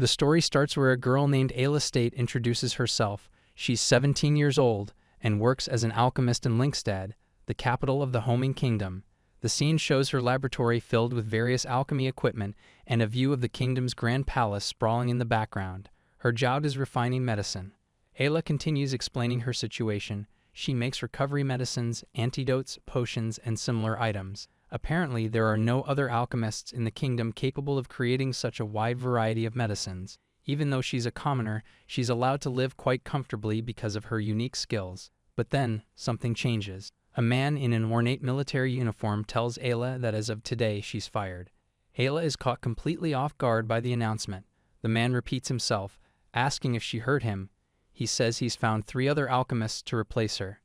The story starts where a girl named Alate introduces herself. She's 17 years old and works as an alchemist in Linkstad, the capital of the Homing Kingdom. The scene shows her laboratory filled with various alchemy equipment and a view of the kingdom's grand palace sprawling in the background. Her job is refining medicine. Ayla continues explaining her situation. She makes recovery medicines, antidotes, potions, and similar items. Apparently, there are no other alchemists in the kingdom capable of creating such a wide variety of medicines. Even though she's a commoner, she's allowed to live quite comfortably because of her unique skills. But then, something changes. A man in an ornate military uniform tells Ayla that as of today she's fired. Ayla is caught completely off guard by the announcement. The man repeats himself, asking if she heard him. He says he's found 3 other alchemists to replace her.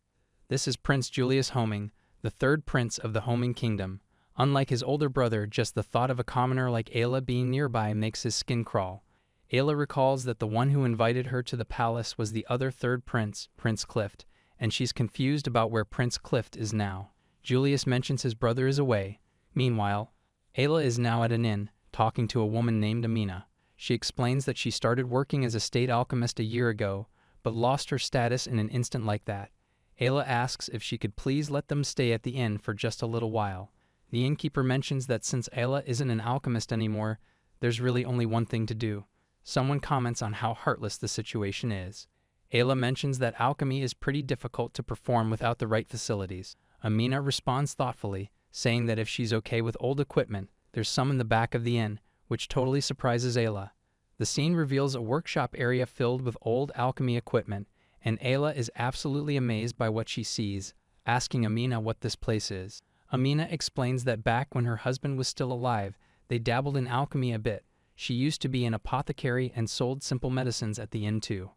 This is Prince Julius Homing, the 3rd prince of the Homing Kingdom. Unlike his older brother, just the thought of a commoner like Ayla being nearby makes his skin crawl. Ayla recalls that the one who invited her to the palace was the other 3rd prince, Prince Clif, and she's confused about where Prince Clif is now. Julius mentions his brother is away. Meanwhile, Ayla is now at an inn, talking to a woman named Amina. She explains that she started working as a state alchemist a year ago, but lost her status in an instant like that. Ayla asks if she could please let them stay at the inn for just a little while. The innkeeper mentions that since Ayla isn't an alchemist anymore, there's really only one thing to do. Someone comments on how heartless the situation is. Ayla mentions that alchemy is pretty difficult to perform without the right facilities. Amina responds thoughtfully, saying that if she's okay with old equipment, there's some in the back of the inn, which totally surprises Ayla. The scene reveals a workshop area filled with old alchemy equipment, and Ayla is absolutely amazed by what she sees, asking Amina what this place is. Amina explains that back when her husband was still alive, they dabbled in alchemy a bit. She used to be an apothecary and sold simple medicines at the inn too.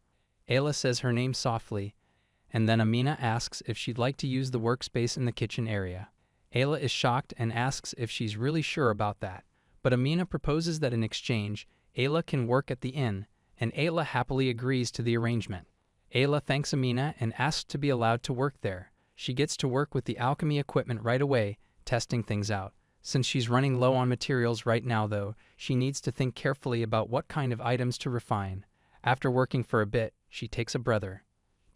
Ayla says her name softly, and then Amina asks if she'd like to use the workspace in the kitchen area. Ayla is shocked and asks if she's really sure about that, but Amina proposes that in exchange, Ayla can work at the inn, and Ayla happily agrees to the arrangement. Ayla thanks Amina and asks to be allowed to work there. She gets to work with the alchemy equipment right away, testing things out. Since she's running low on materials right now though, she needs to think carefully about what kind of items to refine. After working for a bit, she takes a breather.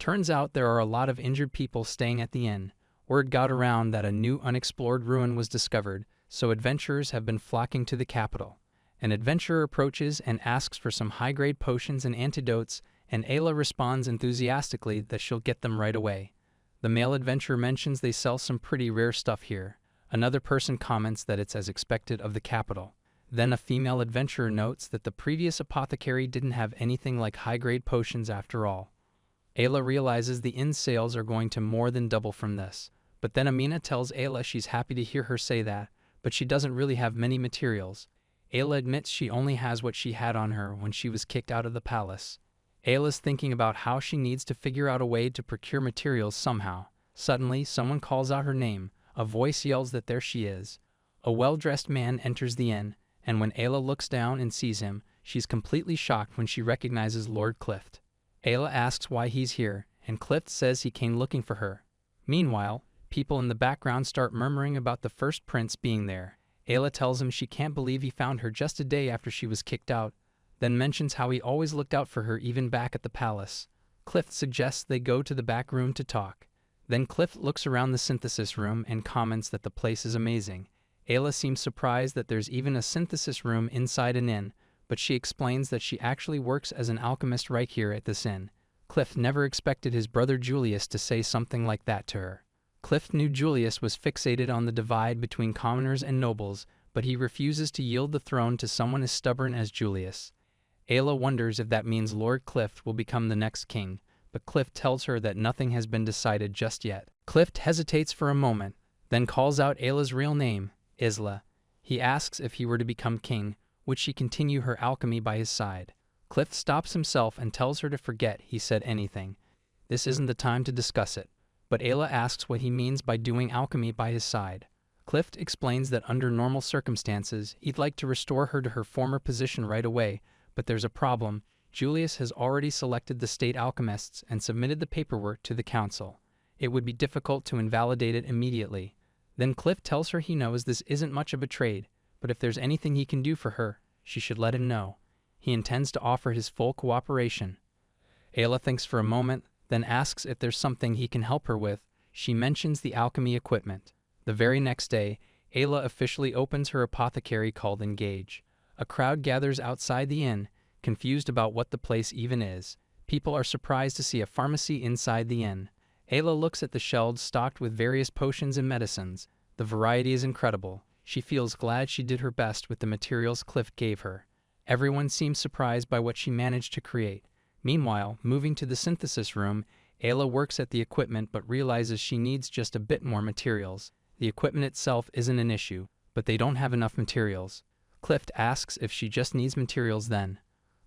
Turns out there are a lot of injured people staying at the inn. Word got around that a new unexplored ruin was discovered, so adventurers have been flocking to the capital. An adventurer approaches and asks for some high-grade potions and antidotes, and Ayla responds enthusiastically that she'll get them right away. The male adventurer mentions they sell some pretty rare stuff here. Another person comments that it's as expected of the capital. Then a female adventurer notes that the previous apothecary didn't have anything like high-grade potions after all. Ayla realizes the inn's sales are going to more than double from this. But then Amina tells Ayla she's happy to hear her say that, but she doesn't really have many materials. Ayla admits she only has what she had on her when she was kicked out of the palace. Ayla's thinking about how she needs to figure out a way to procure materials somehow. Suddenly, someone calls out her name. A voice yells that there she is. A well-dressed man enters the inn, and when Ayla looks down and sees him, she's completely shocked when she recognizes Lord Clif. Ayla asks why he's here, and Clif says he came looking for her. Meanwhile, people in the background start murmuring about the first prince being there. Ayla tells him she can't believe he found her just a day after she was kicked out, then mentions how he always looked out for her even back at the palace. Clif suggests they go to the back room to talk. Then Clif looks around the synthesis room and comments that the place is amazing. Ayla seems surprised that there's even a synthesis room inside an inn, but she explains that she actually works as an alchemist right here at this inn. Clif never expected his brother Julius to say something like that to her. Clif knew Julius was fixated on the divide between commoners and nobles, but he refuses to yield the throne to someone as stubborn as Julius. Ayla wonders if that means Lord Clif will become the next king, but Clif tells her that nothing has been decided just yet. Clif hesitates for a moment, then calls out Ayla's real name, Isla. He asks if he were to become king, would she continue her alchemy by his side? Clif stops himself and tells her to forget he said anything. This isn't the time to discuss it. But Ayla asks what he means by doing alchemy by his side. Clif explains that under normal circumstances, he'd like to restore her to her former position right away, but there's a problem. Julius has already selected the state alchemists and submitted the paperwork to the council. It would be difficult to invalidate it immediately. Then Clif tells her he knows this isn't much of a trade, but if there's anything he can do for her, she should let him know. He intends to offer his full cooperation. Ayla thinks for a moment, then asks if there's something he can help her with. She mentions the alchemy equipment. The very next day, Ayla officially opens her apothecary called Engage. A crowd gathers outside the inn, confused about what the place even is. People are surprised to see a pharmacy inside the inn. Ayla looks at the shelves stocked with various potions and medicines. The variety is incredible. She feels glad she did her best with the materials Clif gave her. Everyone seems surprised by what she managed to create. Meanwhile, moving to the synthesis room, Ayla works at the equipment but realizes she needs just a bit more materials. The equipment itself isn't an issue, but they don't have enough materials. Clif asks if she just needs materials then.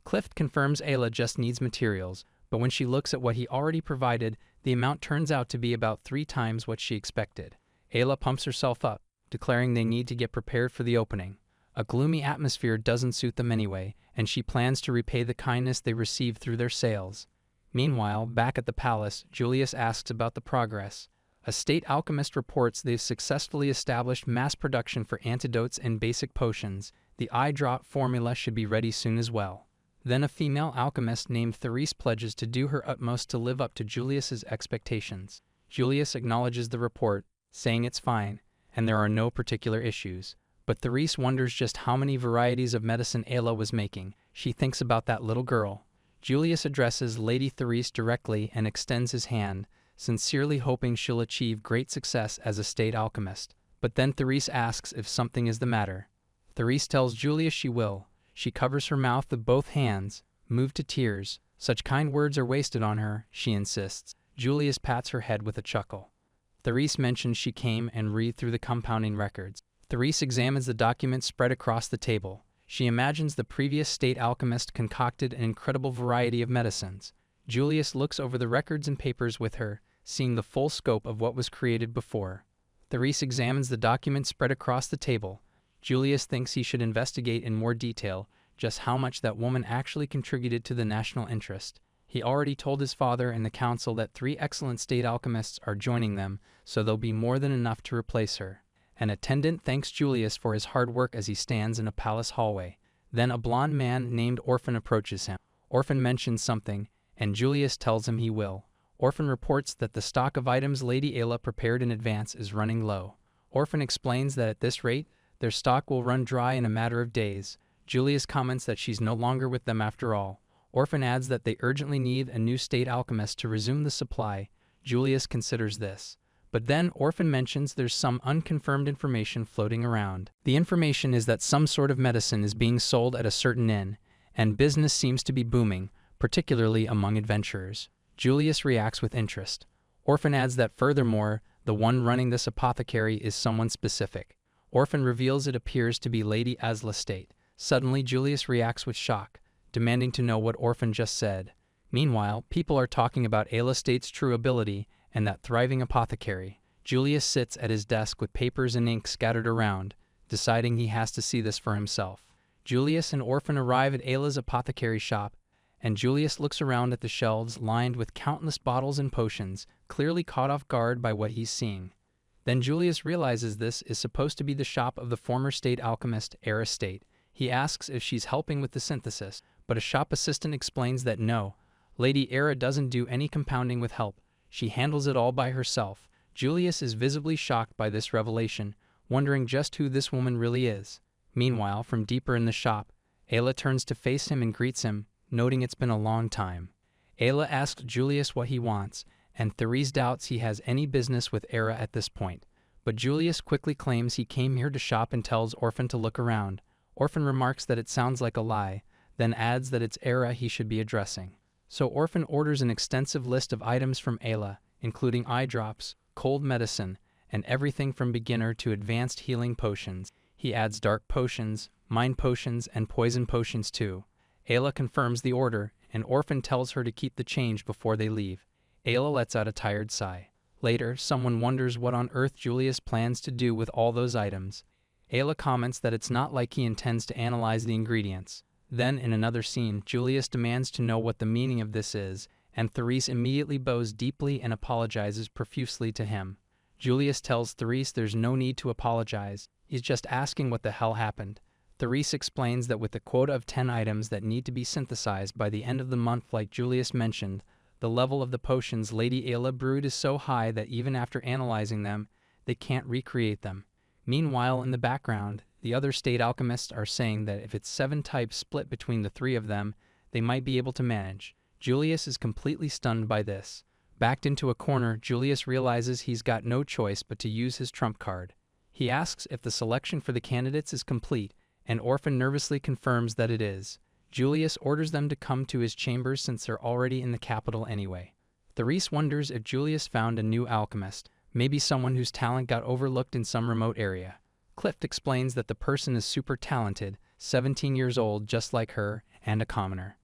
Clif confirms Ayla just needs materials, but when she looks at what he already provided, the amount turns out to be about 3 times what she expected. Ayla pumps herself up, declaring they need to get prepared for the opening. A gloomy atmosphere doesn't suit them anyway, and she plans to repay the kindness they received through their sales. Meanwhile, back at the palace, Julius asks about the progress. A state alchemist reports they've successfully established mass production for antidotes and basic potions. The eye drop formula should be ready soon as well. Then a female alchemist named Therese pledges to do her utmost to live up to Julius's expectations. Julius acknowledges the report, saying it's fine, and there are no particular issues. But Therese wonders just how many varieties of medicine Ayla was making. She thinks about that little girl. Julius addresses Lady Therese directly and extends his hand, sincerely hoping she'll achieve great success as a state alchemist. But then Therese asks if something is the matter. Therese tells Julius she will. She covers her mouth with both hands, moved to tears. Such kind words are wasted on her, she insists. Julius pats her head with a chuckle. Therese mentions she came and read through the compounding records. Therese examines the documents spread across the table. She imagines the previous state alchemist concocted an incredible variety of medicines. Julius looks over the records and papers with her, seeing the full scope of what was created before. Therese examines the documents spread across the table. Julius thinks he should investigate in more detail just how much that woman actually contributed to the national interest. He already told his father and the council that 3 excellent state alchemists are joining them, so there'll be more than enough to replace her. An attendant thanks Julius for his hard work as he stands in a palace hallway. Then a blond man named Orphan approaches him. Orphan mentions something, and Julius tells him he will. Orphan reports that the stock of items Lady Ayla prepared in advance is running low. Orphan explains that at this rate, their stock will run dry in a matter of days. Julius comments that she's no longer with them after all. Orphan adds that they urgently need a new state alchemist to resume the supply. Julius considers this. But then Orphan mentions there's some unconfirmed information floating around. The information is that some sort of medicine is being sold at a certain inn, and business seems to be booming, particularly among adventurers. Julius reacts with interest. Orphan adds that furthermore, the one running this apothecary is someone specific. Orphan reveals it appears to be Lady Alate. Suddenly Julius reacts with shock, demanding to know what Orphan just said. Meanwhile, people are talking about Alate's true ability and that thriving apothecary. Julius sits at his desk with papers and ink scattered around, deciding he has to see this for himself. Julius and Orphan arrive at Ayla's apothecary shop, and Julius looks around at the shelves lined with countless bottles and potions, clearly caught off guard by what he's seeing. Then Julius realizes this is supposed to be the shop of the former state alchemist, Alate. He asks if she's helping with the synthesis, but a shop assistant explains that no, Lady Era doesn't do any compounding with help. She handles it all by herself. Julius is visibly shocked by this revelation, wondering just who this woman really is. Meanwhile, from deeper in the shop, Ayla turns to face him and greets him, noting it's been a long time. Ayla asks Julius what he wants, and Therese doubts he has any business with Era at this point. But Julius quickly claims he came here to shop and tells Orphan to look around. Orphan remarks that it sounds like a lie, then adds that it's Era he should be addressing. So Orphan orders an extensive list of items from Ayla, including eye drops, cold medicine, and everything from beginner to advanced healing potions. He adds dark potions, mind potions, and poison potions too. Ayla confirms the order, and Orphan tells her to keep the change before they leave. Ayla lets out a tired sigh. Later, someone wonders what on earth Julius plans to do with all those items. Ayla comments that it's not like he intends to analyze the ingredients. Then, in another scene, Julius demands to know what the meaning of this is, and Therese immediately bows deeply and apologizes profusely to him. Julius tells Therese there's no need to apologize, he's just asking what the hell happened. Therese explains that with the quota of 10 items that need to be synthesized by the end of the month like Julius mentioned, the level of the potions Lady Ayla brewed is so high that even after analyzing them, they can't recreate them. Meanwhile, in the background, the other state alchemists are saying that if it's 7 types split between the 3 of them, they might be able to manage. Julius is completely stunned by this. Backed into a corner, Julius realizes he's got no choice but to use his trump card. He asks if the selection for the candidates is complete, and Orphan nervously confirms that it is. Julius orders them to come to his chambers since they're already in the capital anyway. Therese wonders if Julius found a new alchemist, maybe someone whose talent got overlooked in some remote area. Clif explains that the person is super talented, 17 years old just like her, and a commoner.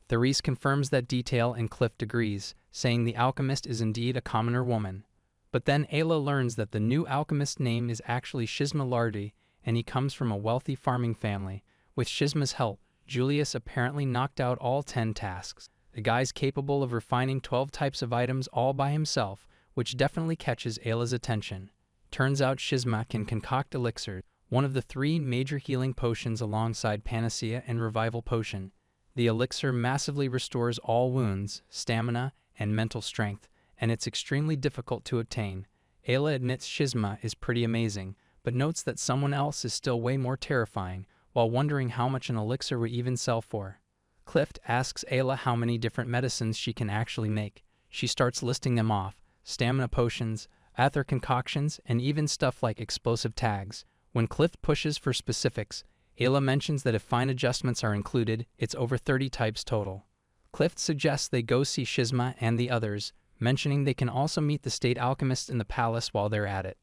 Therese confirms that detail and Clif agrees, saying the alchemist is indeed a commoner woman. But then Ayla learns that the new alchemist's name is actually Shisma, and he comes from a wealthy farming family. With Shisma's help, Julius apparently knocked out all 10 tasks. The guy's capable of refining 12 types of items all by himself, which definitely catches Ayla's attention. Turns out Shisma can concoct elixir, one of the 3 major healing potions alongside Panacea and Revival Potion. The elixir massively restores all wounds, stamina, and mental strength, and it's extremely difficult to obtain. Ayla admits Shisma is pretty amazing, but notes that someone else is still way more terrifying, while wondering how much an elixir would even sell for. Clif asks Ayla how many different medicines she can actually make. She starts listing them off: stamina potions, ether concoctions, and even stuff like explosive tags. When Clif pushes for specifics, Ayla mentions that if fine adjustments are included, it's over 30 types total. Clif suggests they go see Shisma and the others, mentioning they can also meet the state alchemists in the palace while they're at it.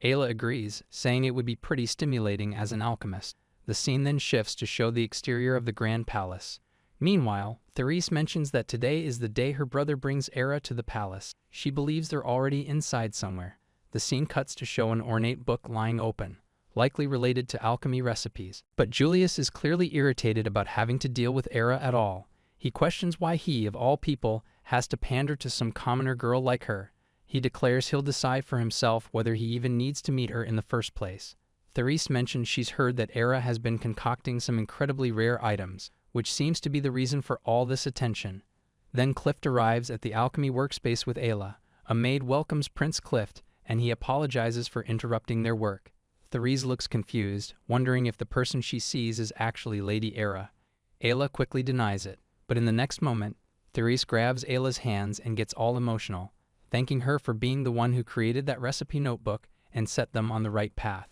Ayla agrees, saying it would be pretty stimulating as an alchemist. The scene then shifts to show the exterior of the Grand Palace. Meanwhile, Therese mentions that today is the day her brother brings Era to the palace. She believes they're already inside somewhere. The scene cuts to show an ornate book lying open, likely related to alchemy recipes. But Julius is clearly irritated about having to deal with Era at all. He questions why he, of all people, has to pander to some commoner girl like her. He declares he'll decide for himself whether he even needs to meet her in the first place. Therese mentions she's heard that Era has been concocting some incredibly rare items, which seems to be the reason for all this attention. Then Clif arrives at the alchemy workspace with Ayla. A maid welcomes Prince Clif, and he apologizes for interrupting their work. Therese looks confused, wondering if the person she sees is actually Lady Era. Ayla quickly denies it, but in the next moment, Therese grabs Ayla's hands and gets all emotional, thanking her for being the one who created that recipe notebook and set them on the right path.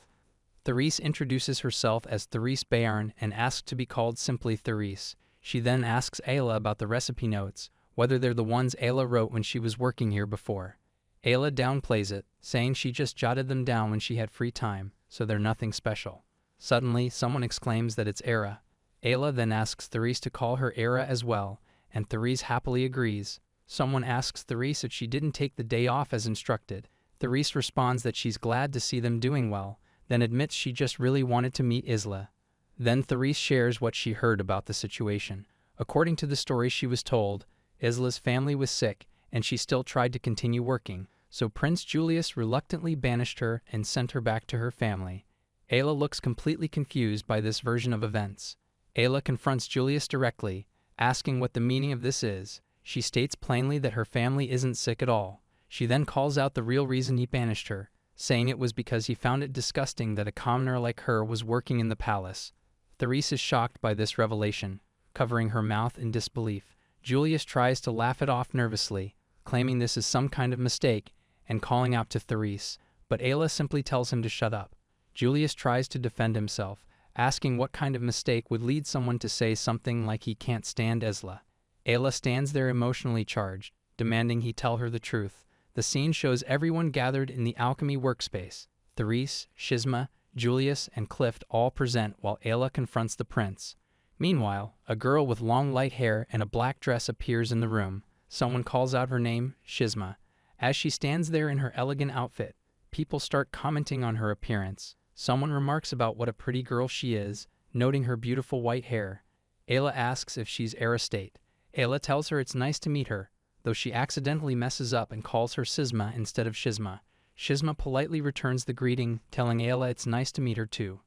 Therese introduces herself as Therese Bayarn and asks to be called simply Therese. She then asks Ayla about the recipe notes, whether they're the ones Ayla wrote when she was working here before. Ayla downplays it, saying she just jotted them down when she had free time, so they're nothing special. Suddenly, someone exclaims that it's Era. Ayla then asks Therese to call her Era as well, and Therese happily agrees. Someone asks Therese if she didn't take the day off as instructed. Therese responds that she's glad to see them doing well, then admits she just really wanted to meet Isla. Then Therese shares what she heard about the situation. According to the story she was told, Isla's family was sick, and she still tried to continue working, so Prince Julius reluctantly banished her and sent her back to her family. Ayla looks completely confused by this version of events. Ayla confronts Julius directly, asking what the meaning of this is. She states plainly that her family isn't sick at all. She then calls out the real reason he banished her, saying it was because he found it disgusting that a commoner like her was working in the palace. Therese is shocked by this revelation, covering her mouth in disbelief. Julius tries to laugh it off nervously, claiming this is some kind of mistake, and calling out to Therese, but Ayla simply tells him to shut up. Julius tries to defend himself, asking what kind of mistake would lead someone to say something like he can't stand Isla. Ayla stands there emotionally charged, demanding he tell her the truth. The scene shows everyone gathered in the alchemy workspace. Therese, Shisma, Julius, and Clif all present while Ayla confronts the prince. Meanwhile, a girl with long light hair and a black dress appears in the room. Someone calls out her name, Shisma. As she stands there in her elegant outfit, people start commenting on her appearance. Someone remarks about what a pretty girl she is, noting her beautiful white hair. Ayla asks if she's Aristate. Ayla tells her it's nice to meet her, though she accidentally messes up and calls her Sisma instead of Shisma. Shisma politely returns the greeting, telling Ayla it's nice to meet her too.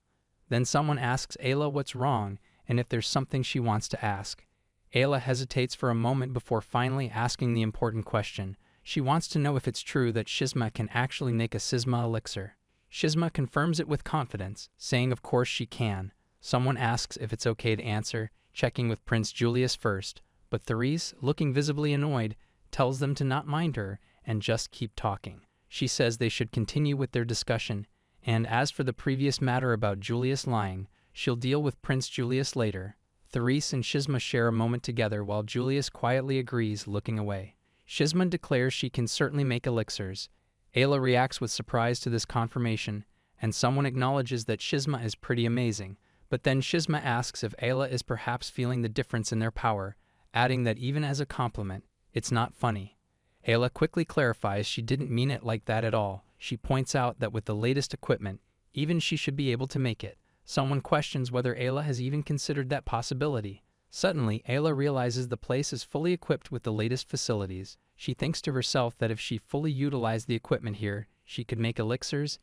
Then someone asks Ayla what's wrong and if there's something she wants to ask. Ayla hesitates for a moment before finally asking the important question. She wants to know if it's true that Shisma can actually make a Shisma elixir. Shisma confirms it with confidence, saying of course she can. Someone asks if it's okay to answer, checking with Prince Julius first, but Therese, looking visibly annoyed, tells them to not mind her and just keep talking. She says they should continue with their discussion, and as for the previous matter about Julius lying, she'll deal with Prince Julius later. Therese and Shisma share a moment together while Julius quietly agrees, looking away. Shisma declares she can certainly make elixirs. Ayla reacts with surprise to this confirmation, and someone acknowledges that Shisma is pretty amazing, but then Shisma asks if Ayla is perhaps feeling the difference in their power, adding that even as a compliment, it's not funny. Ayla quickly clarifies she didn't mean it like that at all. She points out that with the latest equipment, even she should be able to make it. Someone questions whether Ayla has even considered that possibility. Suddenly, Ayla realizes the place is fully equipped with the latest facilities. She thinks to herself that if she fully utilized the equipment here, she could make elixirs,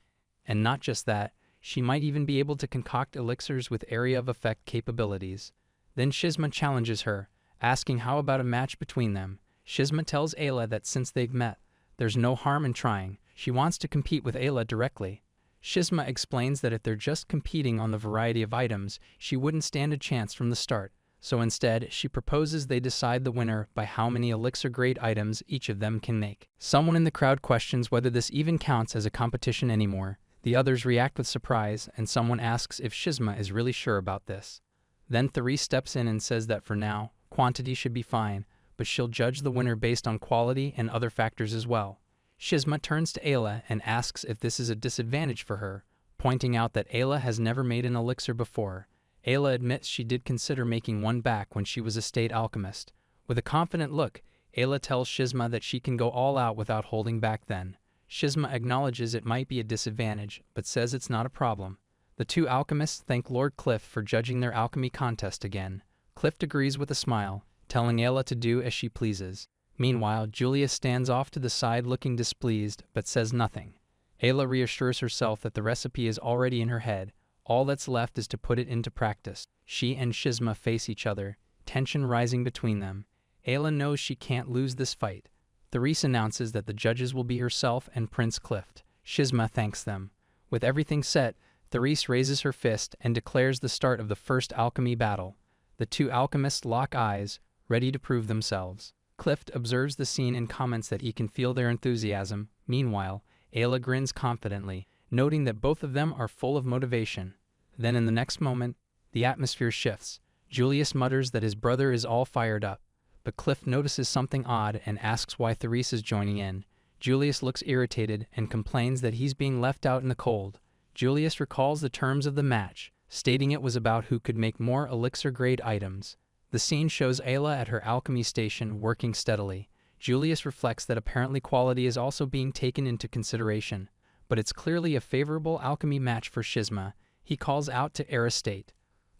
and not just that, she might even be able to concoct elixirs with area of effect capabilities. Then Shisma challenges her, asking how about a match between them. Shisma tells Ayla that since they've met, there's no harm in trying. She wants to compete with Ayla directly. Shisma explains that if they're just competing on the variety of items, she wouldn't stand a chance from the start. So instead, she proposes they decide the winner by how many elixir-grade items each of them can make. Someone in the crowd questions whether this even counts as a competition anymore. The others react with surprise, and someone asks if Shisma is really sure about this. Then Therese steps in and says that for now, quantity should be fine, but she'll judge the winner based on quality and other factors as well. Shisma turns to Ayla and asks if this is a disadvantage for her, pointing out that Ayla has never made an elixir before. Ayla admits she did consider making one back when she was a state alchemist. With a confident look, Ayla tells Shisma that she can go all out without holding back then. Shisma acknowledges it might be a disadvantage, but says it's not a problem. The two alchemists thank Lord Clif for judging their alchemy contest again. Clif agrees with a smile, telling Ayla to do as she pleases. Meanwhile, Julius stands off to the side looking displeased, but says nothing. Ayla reassures herself that the recipe is already in her head. All that's left is to put it into practice. She and Shisma face each other, tension rising between them. Ayla knows she can't lose this fight. Therese announces that the judges will be herself and Prince Clif. Shisma thanks them. With everything set, Therese raises her fist and declares the start of the first alchemy battle. The two alchemists lock eyes, ready to prove themselves. Clif observes the scene and comments that he can feel their enthusiasm. Meanwhile, Ayla grins confidently, noting that both of them are full of motivation. Then in the next moment, the atmosphere shifts. Julius mutters that his brother is all fired up, but Clif notices something odd and asks why Therese is joining in. Julius looks irritated and complains that he's being left out in the cold. Julius recalls the terms of the match, stating it was about who could make more elixir-grade items. The scene shows Ayla at her alchemy station working steadily. Julius reflects that apparently quality is also being taken into consideration, but it's clearly a favorable alchemy match for Shisma. He calls out to Alate.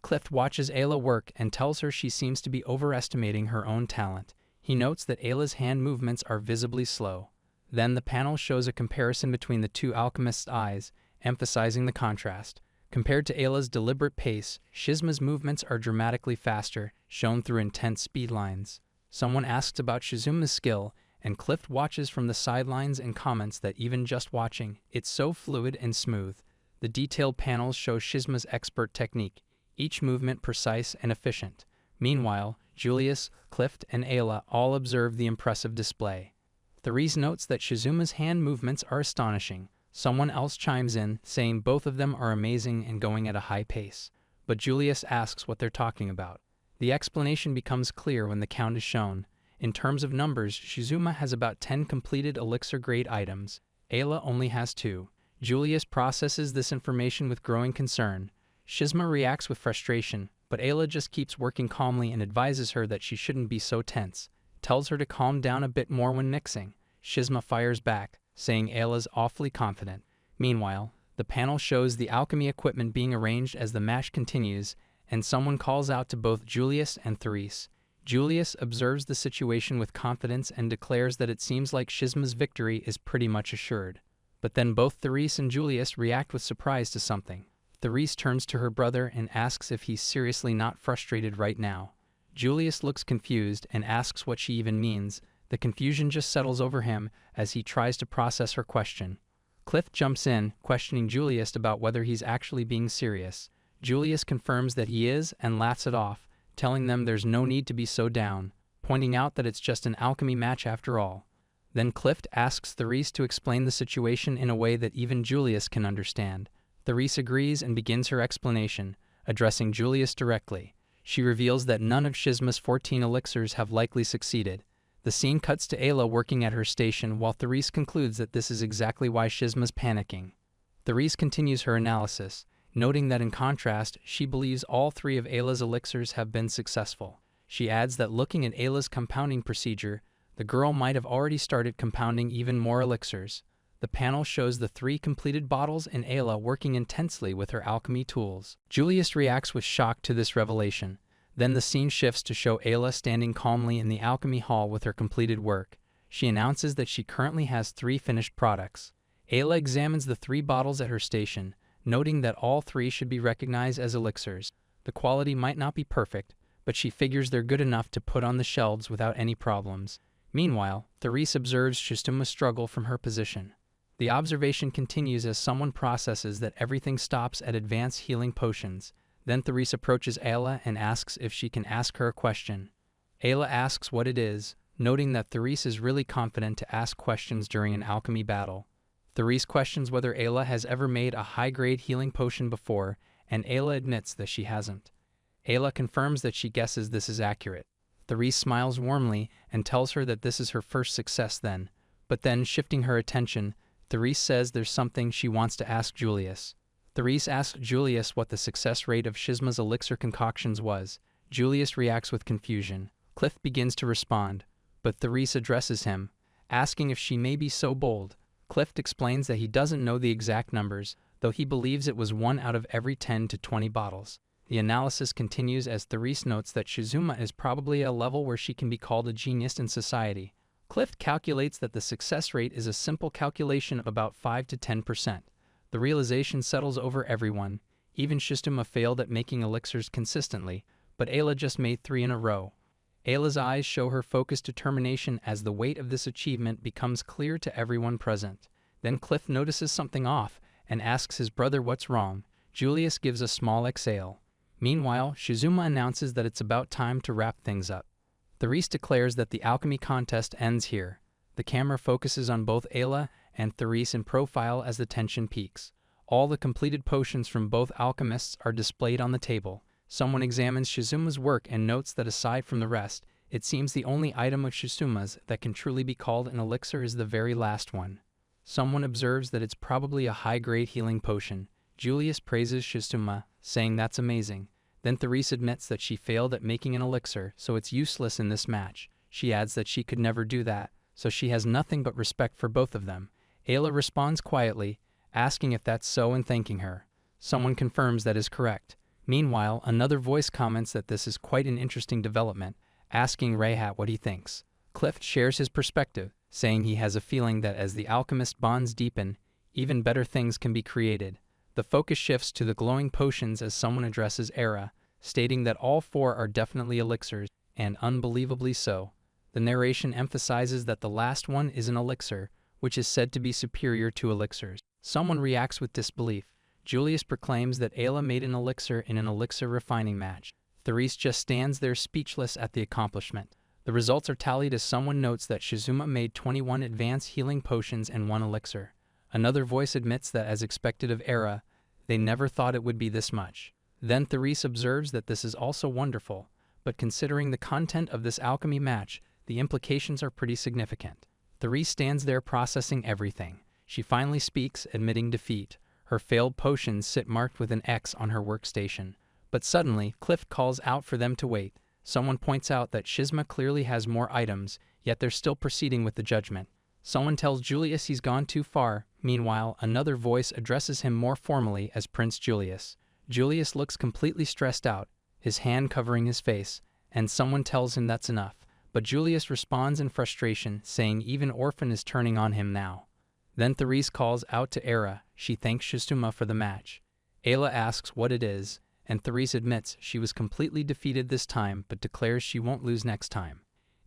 Clif watches Ayla work and tells her she seems to be overestimating her own talent. He notes that Ayla's hand movements are visibly slow. Then the panel shows a comparison between the two alchemists' eyes, emphasizing the contrast. Compared to Ayla's deliberate pace, Shisma's movements are dramatically faster, shown through intense speed lines. Someone asks about Shizuma's skill, and Clif watches from the sidelines and comments that even just watching, it's so fluid and smooth. The detailed panels show Shisma's expert technique, each movement precise and efficient. Meanwhile, Julius, Clif, and Ayla all observe the impressive display. Therese notes that Shizuma's hand movements are astonishing. Someone else chimes in, saying both of them are amazing and going at a high pace. But Julius asks what they're talking about. The explanation becomes clear when the count is shown. In terms of numbers, Shizuma has about 10 completed elixir-grade items. Ayla only has 2. Julius processes this information with growing concern. Shisma reacts with frustration, but Ayla just keeps working calmly and advises her that she shouldn't be so tense, tells her to calm down a bit more when mixing. Shisma fires back, saying Ayla's awfully confident. Meanwhile, the panel shows the alchemy equipment being arranged as the match continues, and someone calls out to both Julius and Therese. Julius observes the situation with confidence and declares that it seems like Shisma's victory is pretty much assured. But then both Therese and Julius react with surprise to something. Therese turns to her brother and asks if he's seriously not frustrated right now. Julius looks confused and asks what she even means. The confusion just settles over him as he tries to process her question. Clif jumps in, questioning Julius about whether he's actually being serious. Julius confirms that he is and laughs it off, telling them there's no need to be so down, pointing out that it's just an alchemy match after all. Then Clif asks Therese to explain the situation in a way that even Julius can understand. Therese agrees and begins her explanation, addressing Julius directly. She reveals that none of Shisma's 14 elixirs have likely succeeded. The scene cuts to Ayla working at her station while Therese concludes that this is exactly why Shisma's panicking. Therese continues her analysis, noting that in contrast, she believes all 3 of Ayla's elixirs have been successful. She adds that looking at Ayla's compounding procedure, the girl might have already started compounding even more elixirs. The panel shows the 3 completed bottles and Ayla working intensely with her alchemy tools. Julius reacts with shock to this revelation. Then the scene shifts to show Ayla standing calmly in the alchemy hall with her completed work. She announces that she currently has 3 finished products. Ayla examines the 3 bottles at her station, noting that all 3 should be recognized as elixirs. The quality might not be perfect, but she figures they're good enough to put on the shelves without any problems. Meanwhile, Therese observes Shisma struggle from her position. The observation continues as someone processes that everything stops at advanced healing potions. Then Therese approaches Ayla and asks if she can ask her a question. Ayla asks what it is, noting that Therese is really confident to ask questions during an alchemy battle. Therese questions whether Ayla has ever made a high-grade healing potion before, and Ayla admits that she hasn't. Ayla confirms that she guesses this is accurate. Therese smiles warmly and tells her that this is her first success then. But then, shifting her attention, Therese says there's something she wants to ask Julius. Therese asks Julius what the success rate of Shisma's elixir concoctions was. Julius reacts with confusion. Clif begins to respond, but Therese addresses him, asking if she may be so bold. Clif explains that he doesn't know the exact numbers, though he believes it was 1 out of every 10 to 20 bottles. The analysis continues as Therese notes that Shisma is probably at a level where she can be called a genius in society. Clif calculates that the success rate is a simple calculation of about 5 to 10%. The realization settles over everyone. Even Shisma failed at making elixirs consistently, but Ayla just made 3 in a row. Ayla's eyes show her focused determination as the weight of this achievement becomes clear to everyone present. Then Clif notices something off and asks his brother what's wrong. Julius gives a small exhale. Meanwhile, Shisma announces that it's about time to wrap things up. Therese declares that the alchemy contest ends here. The camera focuses on both Ayla and Therese in profile as the tension peaks. All the completed potions from both alchemists are displayed on the table. Someone examines Shisma's work and notes that aside from the rest, it seems the only item of Shisma's that can truly be called an elixir is the very last one. Someone observes that it's probably a high-grade healing potion. Julius praises Shisma, saying that's amazing. Then Therese admits that she failed at making an elixir, so it's useless in this match. She adds that she could never do that, so she has nothing but respect for both of them. Ayla responds quietly, asking if that's so and thanking her. Someone confirms that is correct. Meanwhile, another voice comments that this is quite an interesting development, asking Rayhat what he thinks. Clif shares his perspective, saying he has a feeling that as the alchemist bonds deepen, even better things can be created. The focus shifts to the glowing potions as someone addresses Era, stating that all 4 are definitely elixirs, and unbelievably so. The narration emphasizes that the last one is an elixir, which is said to be superior to elixirs. Someone reacts with disbelief. Julius proclaims that Ayla made an elixir in an elixir refining match. Therese just stands there speechless at the accomplishment. The results are tallied as someone notes that Shisma made 21 advanced healing potions and 1 elixir. Another voice admits that as expected of Era, they never thought it would be this much. Then Therese observes that this is also wonderful, but considering the content of this alchemy match, the implications are pretty significant. Therese stands there processing everything. She finally speaks, admitting defeat. Her failed potions sit marked with an X on her workstation. But suddenly, Clif calls out for them to wait. Someone points out that Shisma clearly has more items, yet they're still proceeding with the judgment. Someone tells Julius he's gone too far. Meanwhile, another voice addresses him more formally as Prince Julius. Julius looks completely stressed out, his hand covering his face, and someone tells him that's enough. But Julius responds in frustration, saying even Orphan is turning on him now. Then Therese calls out to Era. She thanks Shisma for the match. Ayla asks what it is, and Therese admits she was completely defeated this time but declares she won't lose next time.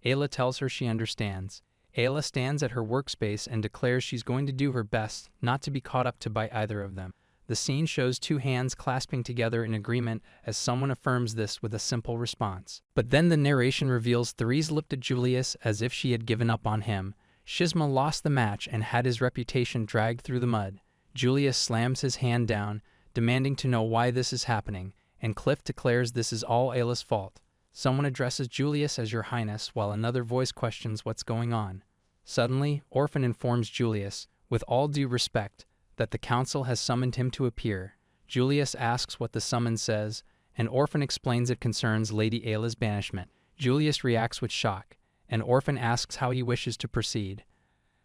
Ayla tells her she understands. Ayla stands at her workspace and declares she's going to do her best not to be caught up to by either of them. The scene shows two hands clasping together in agreement as someone affirms this with a simple response. But then the narration reveals Therese looked at Julius as if she had given up on him. Shisma lost the match and had his reputation dragged through the mud. Julius slams his hand down, demanding to know why this is happening, and Clif declares this is all Ayla's fault. Someone addresses Julius as Your Highness, while another voice questions what's going on. Suddenly, Orphan informs Julius, with all due respect, that the council has summoned him to appear. Julius asks what the summons says, and Orphan explains it concerns Lady Ayla's banishment. Julius reacts with shock, and Orphan asks how he wishes to proceed.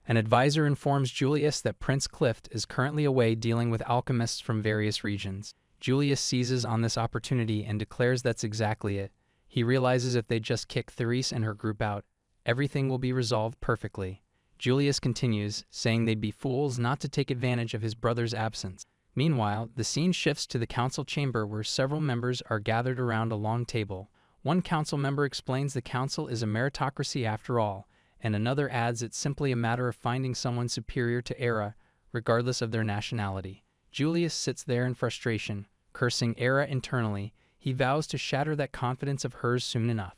An advisor informs Julius that Prince Clif is currently away dealing with alchemists from various regions. Julius seizes on this opportunity and declares that's exactly it. He realizes if they just kick Therese and her group out, everything will be resolved perfectly. Julius continues, saying they'd be fools not to take advantage of his brother's absence. Meanwhile, the scene shifts to the council chamber where several members are gathered around a long table. One council member explains the council is a meritocracy after all, and another adds it's simply a matter of finding someone superior to Era, regardless of their nationality. Julius sits there in frustration, cursing Era internally. He vows to shatter that confidence of hers soon enough.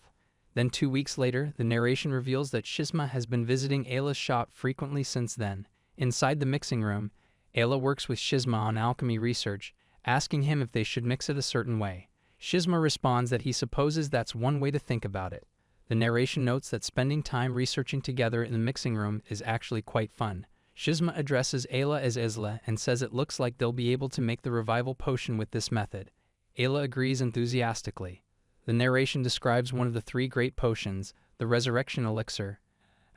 Then 2 weeks later, the narration reveals that Shisma has been visiting Ayla's shop frequently since then. Inside the mixing room, Ayla works with Shisma on alchemy research, asking him if they should mix it a certain way. Shisma responds that he supposes that's one way to think about it. The narration notes that spending time researching together in the mixing room is actually quite fun. Shisma addresses Ayla as Isla and says it looks like they'll be able to make the revival potion with this method. Ayla agrees enthusiastically. The narration describes one of the 3 great potions, the Resurrection Elixir,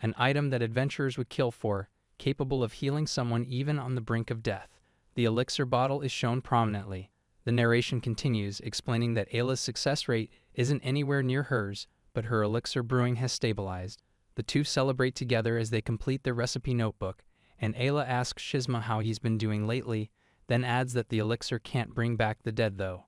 an item that adventurers would kill for, capable of healing someone even on the brink of death. The elixir bottle is shown prominently. The narration continues, explaining that Ayla's success rate isn't anywhere near hers, but her elixir brewing has stabilized. The two celebrate together as they complete their recipe notebook, and Ayla asks Shisma how he's been doing lately, then adds that the elixir can't bring back the dead though.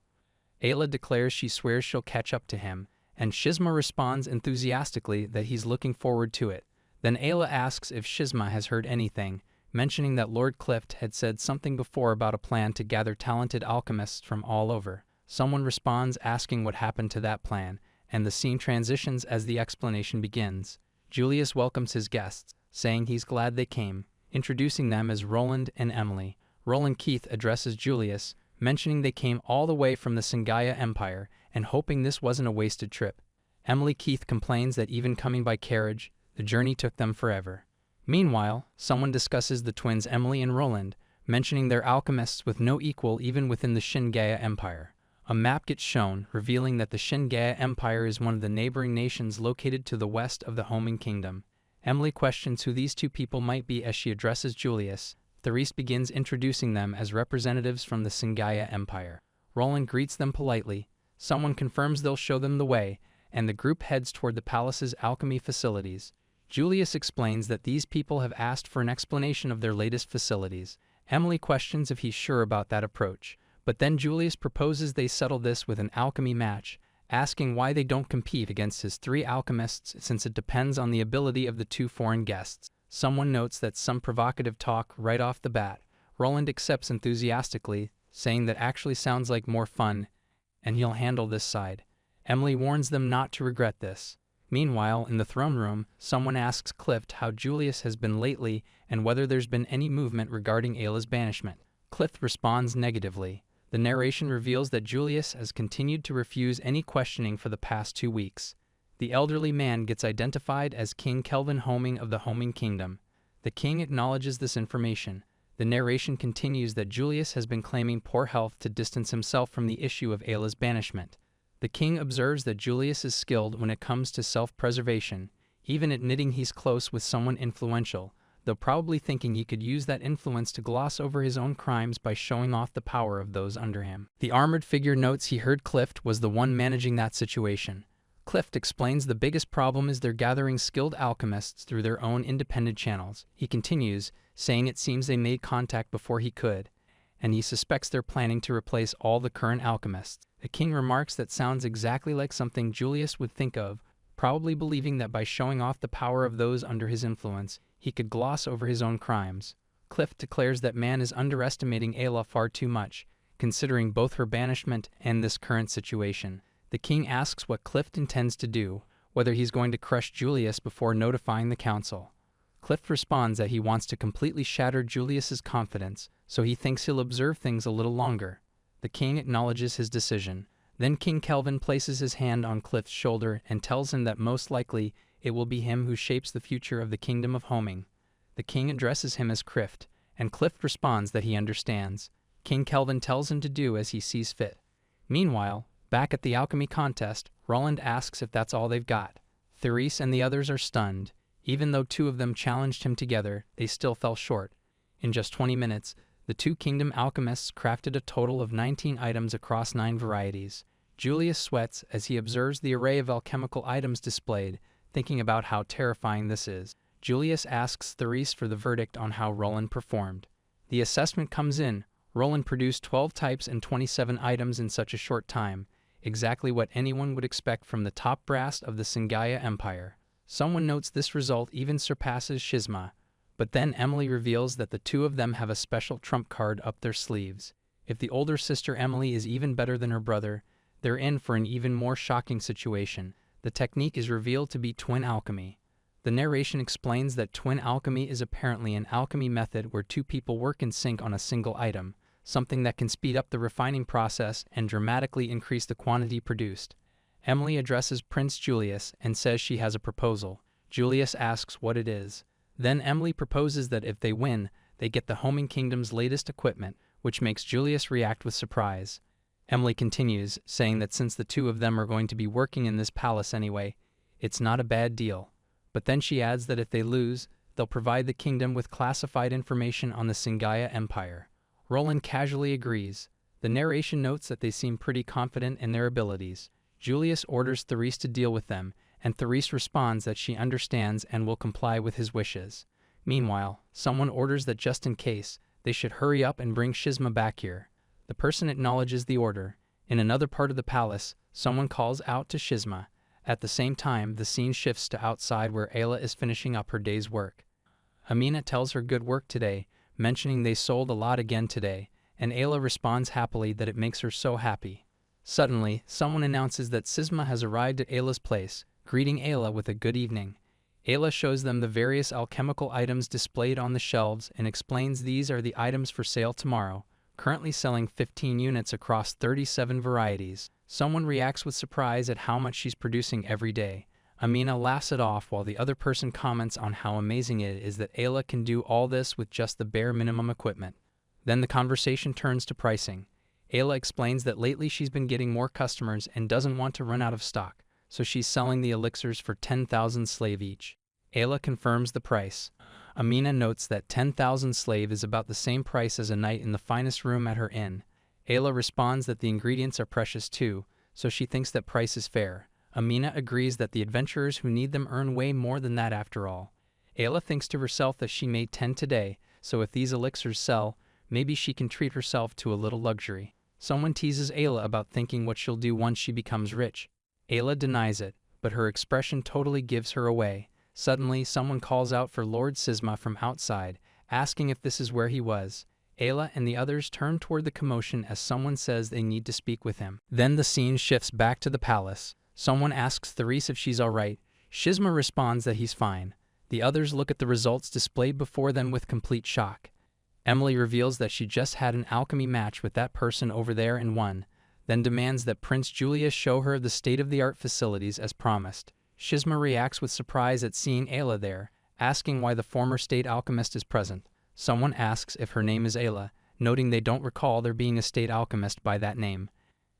Ayla declares she swears she'll catch up to him, and Shisma responds enthusiastically that he's looking forward to it. Then Ayla asks if Shisma has heard anything, mentioning that Lord Clif had said something before about a plan to gather talented alchemists from all over. Someone responds asking what happened to that plan, and the scene transitions as the explanation begins. Julius welcomes his guests, saying he's glad they came, introducing them as Roland and Emily. Roland Keith addresses Julius, mentioning they came all the way from the Singaya Empire and hoping this wasn't a wasted trip. Emily Keith complains that even coming by carriage, the journey took them forever. Meanwhile, someone discusses the twins Emily and Roland, mentioning they're alchemists with no equal even within the Singaya Empire. A map gets shown, revealing that the Singaya Empire is one of the neighboring nations located to the west of the Homing Kingdom. Emily questions who these two people might be as she addresses Julius. Therese begins introducing them as representatives from the Singaya Empire. Roland greets them politely. Someone confirms they'll show them the way, and the group heads toward the palace's alchemy facilities. Julius explains that these people have asked for an explanation of their latest facilities. Emily questions if he's sure about that approach, but then Julius proposes they settle this with an alchemy match, asking why they don't compete against his 3 alchemists since it depends on the ability of the 2 foreign guests. Someone notes that some provocative talk right off the bat. Roland accepts enthusiastically, saying that actually sounds like more fun, and he'll handle this side. Emily warns them not to regret this. Meanwhile, in the throne room, someone asks Clif how Julius has been lately and whether there's been any movement regarding Ayla's banishment. Clif responds negatively. The narration reveals that Julius has continued to refuse any questioning for the past 2 weeks. The elderly man gets identified as King Kelvin Homing of the Homing Kingdom. The king acknowledges this information. The narration continues that Julius has been claiming poor health to distance himself from the issue of Ayla's banishment. The king observes that Julius is skilled when it comes to self-preservation, even admitting he's close with someone influential, though probably thinking he could use that influence to gloss over his own crimes by showing off the power of those under him. The armored figure notes he heard Clif was the one managing that situation. Clif explains the biggest problem is they're gathering skilled alchemists through their own independent channels. He continues, saying it seems they made contact before he could, and he suspects they're planning to replace all the current alchemists. The king remarks that sounds exactly like something Julius would think of, probably believing that by showing off the power of those under his influence, he could gloss over his own crimes. Clif declares that man is underestimating Ayla far too much, considering both her banishment and this current situation. The king asks what Clif intends to do, whether he's going to crush Julius before notifying the council. Clif responds that he wants to completely shatter Julius's confidence, so he thinks he'll observe things a little longer. The king acknowledges his decision. Then King Kelvin places his hand on Clif's shoulder and tells him that most likely it will be him who shapes the future of the kingdom of Homing. The king addresses him as Crift, and Clif responds that he understands. King Kelvin tells him to do as he sees fit. Meanwhile, back at the alchemy contest, Roland asks if that's all they've got. Therese and the others are stunned. Even though two of them challenged him together, they still fell short. In just 20 minutes, the two kingdom alchemists crafted a total of 19 items across 9 varieties. Julius sweats as he observes the array of alchemical items displayed, thinking about how terrifying this is. Julius asks Therese for the verdict on how Roland performed. The assessment comes in. Roland produced 12 types and 27 items in such a short time, exactly what anyone would expect from the top brass of the Singaya Empire. Someone notes this result even surpasses Shisma, but then Emily reveals that the two of them have a special trump card up their sleeves. If the older sister Emily is even better than her brother, they're in for an even more shocking situation. The technique is revealed to be twin alchemy. The narration explains that twin alchemy is apparently an alchemy method where two people work in sync on a single item, something that can speed up the refining process and dramatically increase the quantity produced. Emily addresses Prince Julius and says she has a proposal. Julius asks what it is. Then Emily proposes that if they win, they get the Homing Kingdom's latest equipment, which makes Julius react with surprise. Emily continues, saying that since the two of them are going to be working in this palace anyway, it's not a bad deal. But then she adds that if they lose, they'll provide the kingdom with classified information on the Singaya Empire. Roland casually agrees. The narration notes that they seem pretty confident in their abilities. Julius orders Therese to deal with them, and Therese responds that she understands and will comply with his wishes. Meanwhile, someone orders that just in case, they should hurry up and bring Shisma back here. The person acknowledges the order. In another part of the palace, someone calls out to Shisma. At the same time, the scene shifts to outside where Ayla is finishing up her day's work. Amina tells her good work today, mentioning they sold a lot again today, and Ayla responds happily that it makes her so happy. Suddenly, someone announces that Shisma has arrived at Ayla's place, greeting Ayla with a good evening. Ayla shows them the various alchemical items displayed on the shelves and explains these are the items for sale tomorrow, currently selling 15 units across 37 varieties. Someone reacts with surprise at how much she's producing every day. Amina laughs it off while the other person comments on how amazing it is that Ayla can do all this with just the bare minimum equipment. Then the conversation turns to pricing. Ayla explains that lately she's been getting more customers and doesn't want to run out of stock, so she's selling the elixirs for 10,000 slave each. Ayla confirms the price. Amina notes that 10,000 slave is about the same price as a night in the finest room at her inn. Ayla responds that the ingredients are precious too, so she thinks that price is fair. Amina agrees that the adventurers who need them earn way more than that after all. Ayla thinks to herself that she made 10 today, so if these elixirs sell, maybe she can treat herself to a little luxury. Someone teases Ayla about thinking what she'll do once she becomes rich. Ayla denies it, but her expression totally gives her away. Suddenly, someone calls out for Lord Shisma from outside, asking if this is where he was. Ayla and the others turn toward the commotion as someone says they need to speak with him. Then the scene shifts back to the palace. Someone asks Therese if she's alright. Shisma responds that he's fine. The others look at the results displayed before them with complete shock. Emily reveals that she just had an alchemy match with that person over there and won, then demands that Prince Julius show her the state-of-the-art facilities as promised. Shisma reacts with surprise at seeing Ayla there, asking why the former state alchemist is present. Someone asks if her name is Ayla, noting they don't recall there being a state alchemist by that name.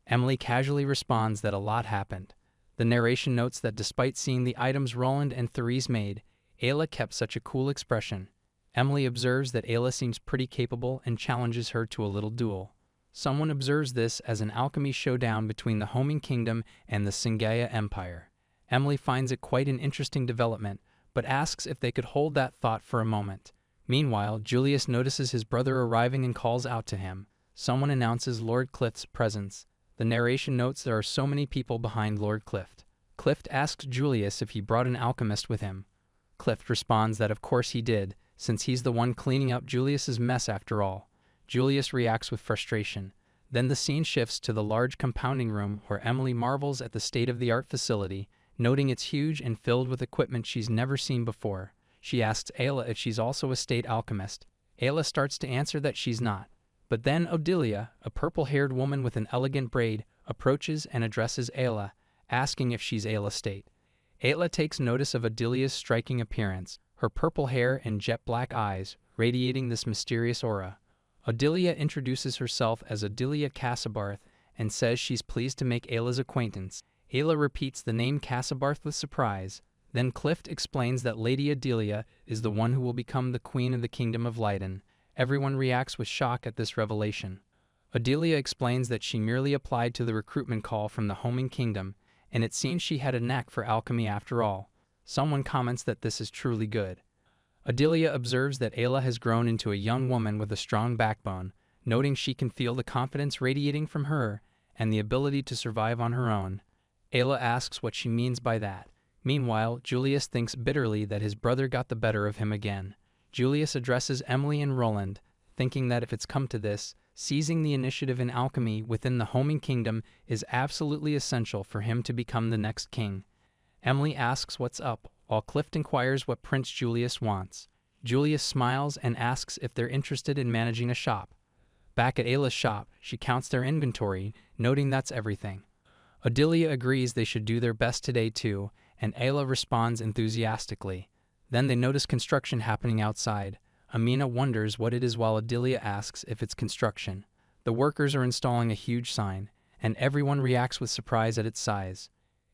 Emily casually responds that a lot happened. The narration notes that despite seeing the items Roland and Therese made, Ayla kept such a cool expression. Emily observes that Ayla seems pretty capable and challenges her to a little duel. Someone observes this as an alchemy showdown between the Homing Kingdom and the Singaya Empire. Emily finds it quite an interesting development, but asks if they could hold that thought for a moment. Meanwhile, Julius notices his brother arriving and calls out to him. Someone announces Lord Clif's presence. The narration notes there are so many people behind Lord Clif. Clif asks Julius if he brought an alchemist with him. Clif responds that of course he did, since he's the one cleaning up Julius's mess after all. Julius reacts with frustration. Then the scene shifts to the large compounding room where Emily marvels at the state-of-the-art facility, noting it's huge and filled with equipment she's never seen before. She asks Ayla if she's also a state alchemist. Ayla starts to answer that she's not. But then Odilia, a purple-haired woman with an elegant braid, approaches and addresses Ayla, asking if she's Ayla State. Ayla takes notice of Odilia's striking appearance, her purple hair and jet-black eyes, radiating this mysterious aura. Odilia introduces herself as Odilia Cassabarth and says she's pleased to make Ayla's acquaintance. Ayla repeats the name Cassabarth with surprise. Then Clif explains that Lady Odilia is the one who will become the queen of the Kingdom of Leyden. Everyone reacts with shock at this revelation. Odilia explains that she merely applied to the recruitment call from the Homing Kingdom, and it seems she had a knack for alchemy after all. Someone comments that this is truly good. Odilia observes that Ayla has grown into a young woman with a strong backbone, noting she can feel the confidence radiating from her and the ability to survive on her own. Ayla asks what she means by that. Meanwhile, Julius thinks bitterly that his brother got the better of him again. Julius addresses Emily and Roland, thinking that if it's come to this, seizing the initiative in alchemy within the Homing Kingdom is absolutely essential for him to become the next king. Emily asks what's up, while Clif inquires what Prince Julius wants. Julius smiles and asks if they're interested in managing a shop. Back at Ayla's shop, she counts their inventory, noting that's everything. Odilia agrees they should do their best today too, and Ayla responds enthusiastically. Then they notice construction happening outside. Amina wonders what it is while Odilia asks if it's construction. The workers are installing a huge sign, and everyone reacts with surprise at its size.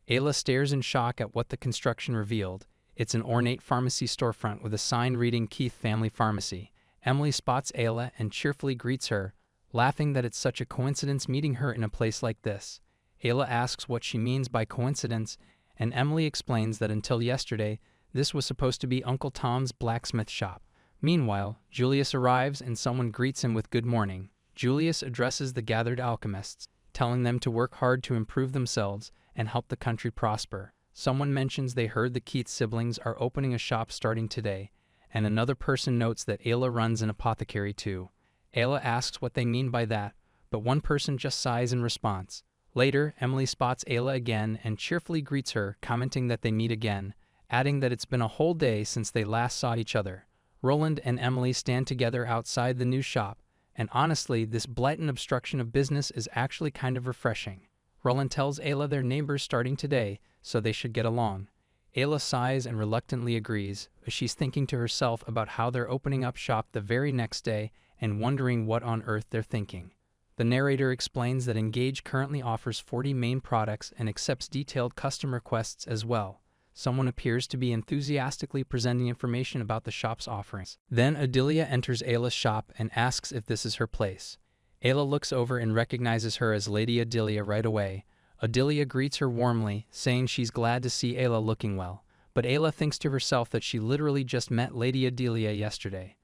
Ayla stares in shock at what the construction revealed. It's an ornate pharmacy storefront with a sign reading Keith Family Pharmacy. Emily spots Ayla and cheerfully greets her, laughing that it's such a coincidence meeting her in a place like this. Ayla asks what she means by coincidence, and Emily explains that until yesterday, this was supposed to be Uncle Tom's blacksmith shop. Meanwhile, Julius arrives and someone greets him with good morning. Julius addresses the gathered alchemists, telling them to work hard to improve themselves and help the country prosper. Someone mentions they heard the Keith siblings are opening a shop starting today, and another person notes that Ayla runs an apothecary too. Ayla asks what they mean by that, but one person just sighs in response. Later, Emily spots Ayla again and cheerfully greets her, commenting that they meet again, adding that it's been a whole day since they last saw each other. Roland and Emily stand together outside the new shop, and honestly, this blatant obstruction of business is actually kind of refreshing. Roland tells Ayla their neighbors starting today, so they should get along. Ayla sighs and reluctantly agrees, but she's thinking to herself about how they're opening up shop the very next day and wondering what on earth they're thinking. The narrator explains that Engage currently offers 40 main products and accepts detailed custom requests as well. Someone appears to be enthusiastically presenting information about the shop's offerings. Then Odilia enters Ayla's shop and asks if this is her place. Ayla looks over and recognizes her as Lady Odilia right away. Odilia greets her warmly, saying she's glad to see Ayla looking well, but Ayla thinks to herself that she literally just met Lady Odilia yesterday.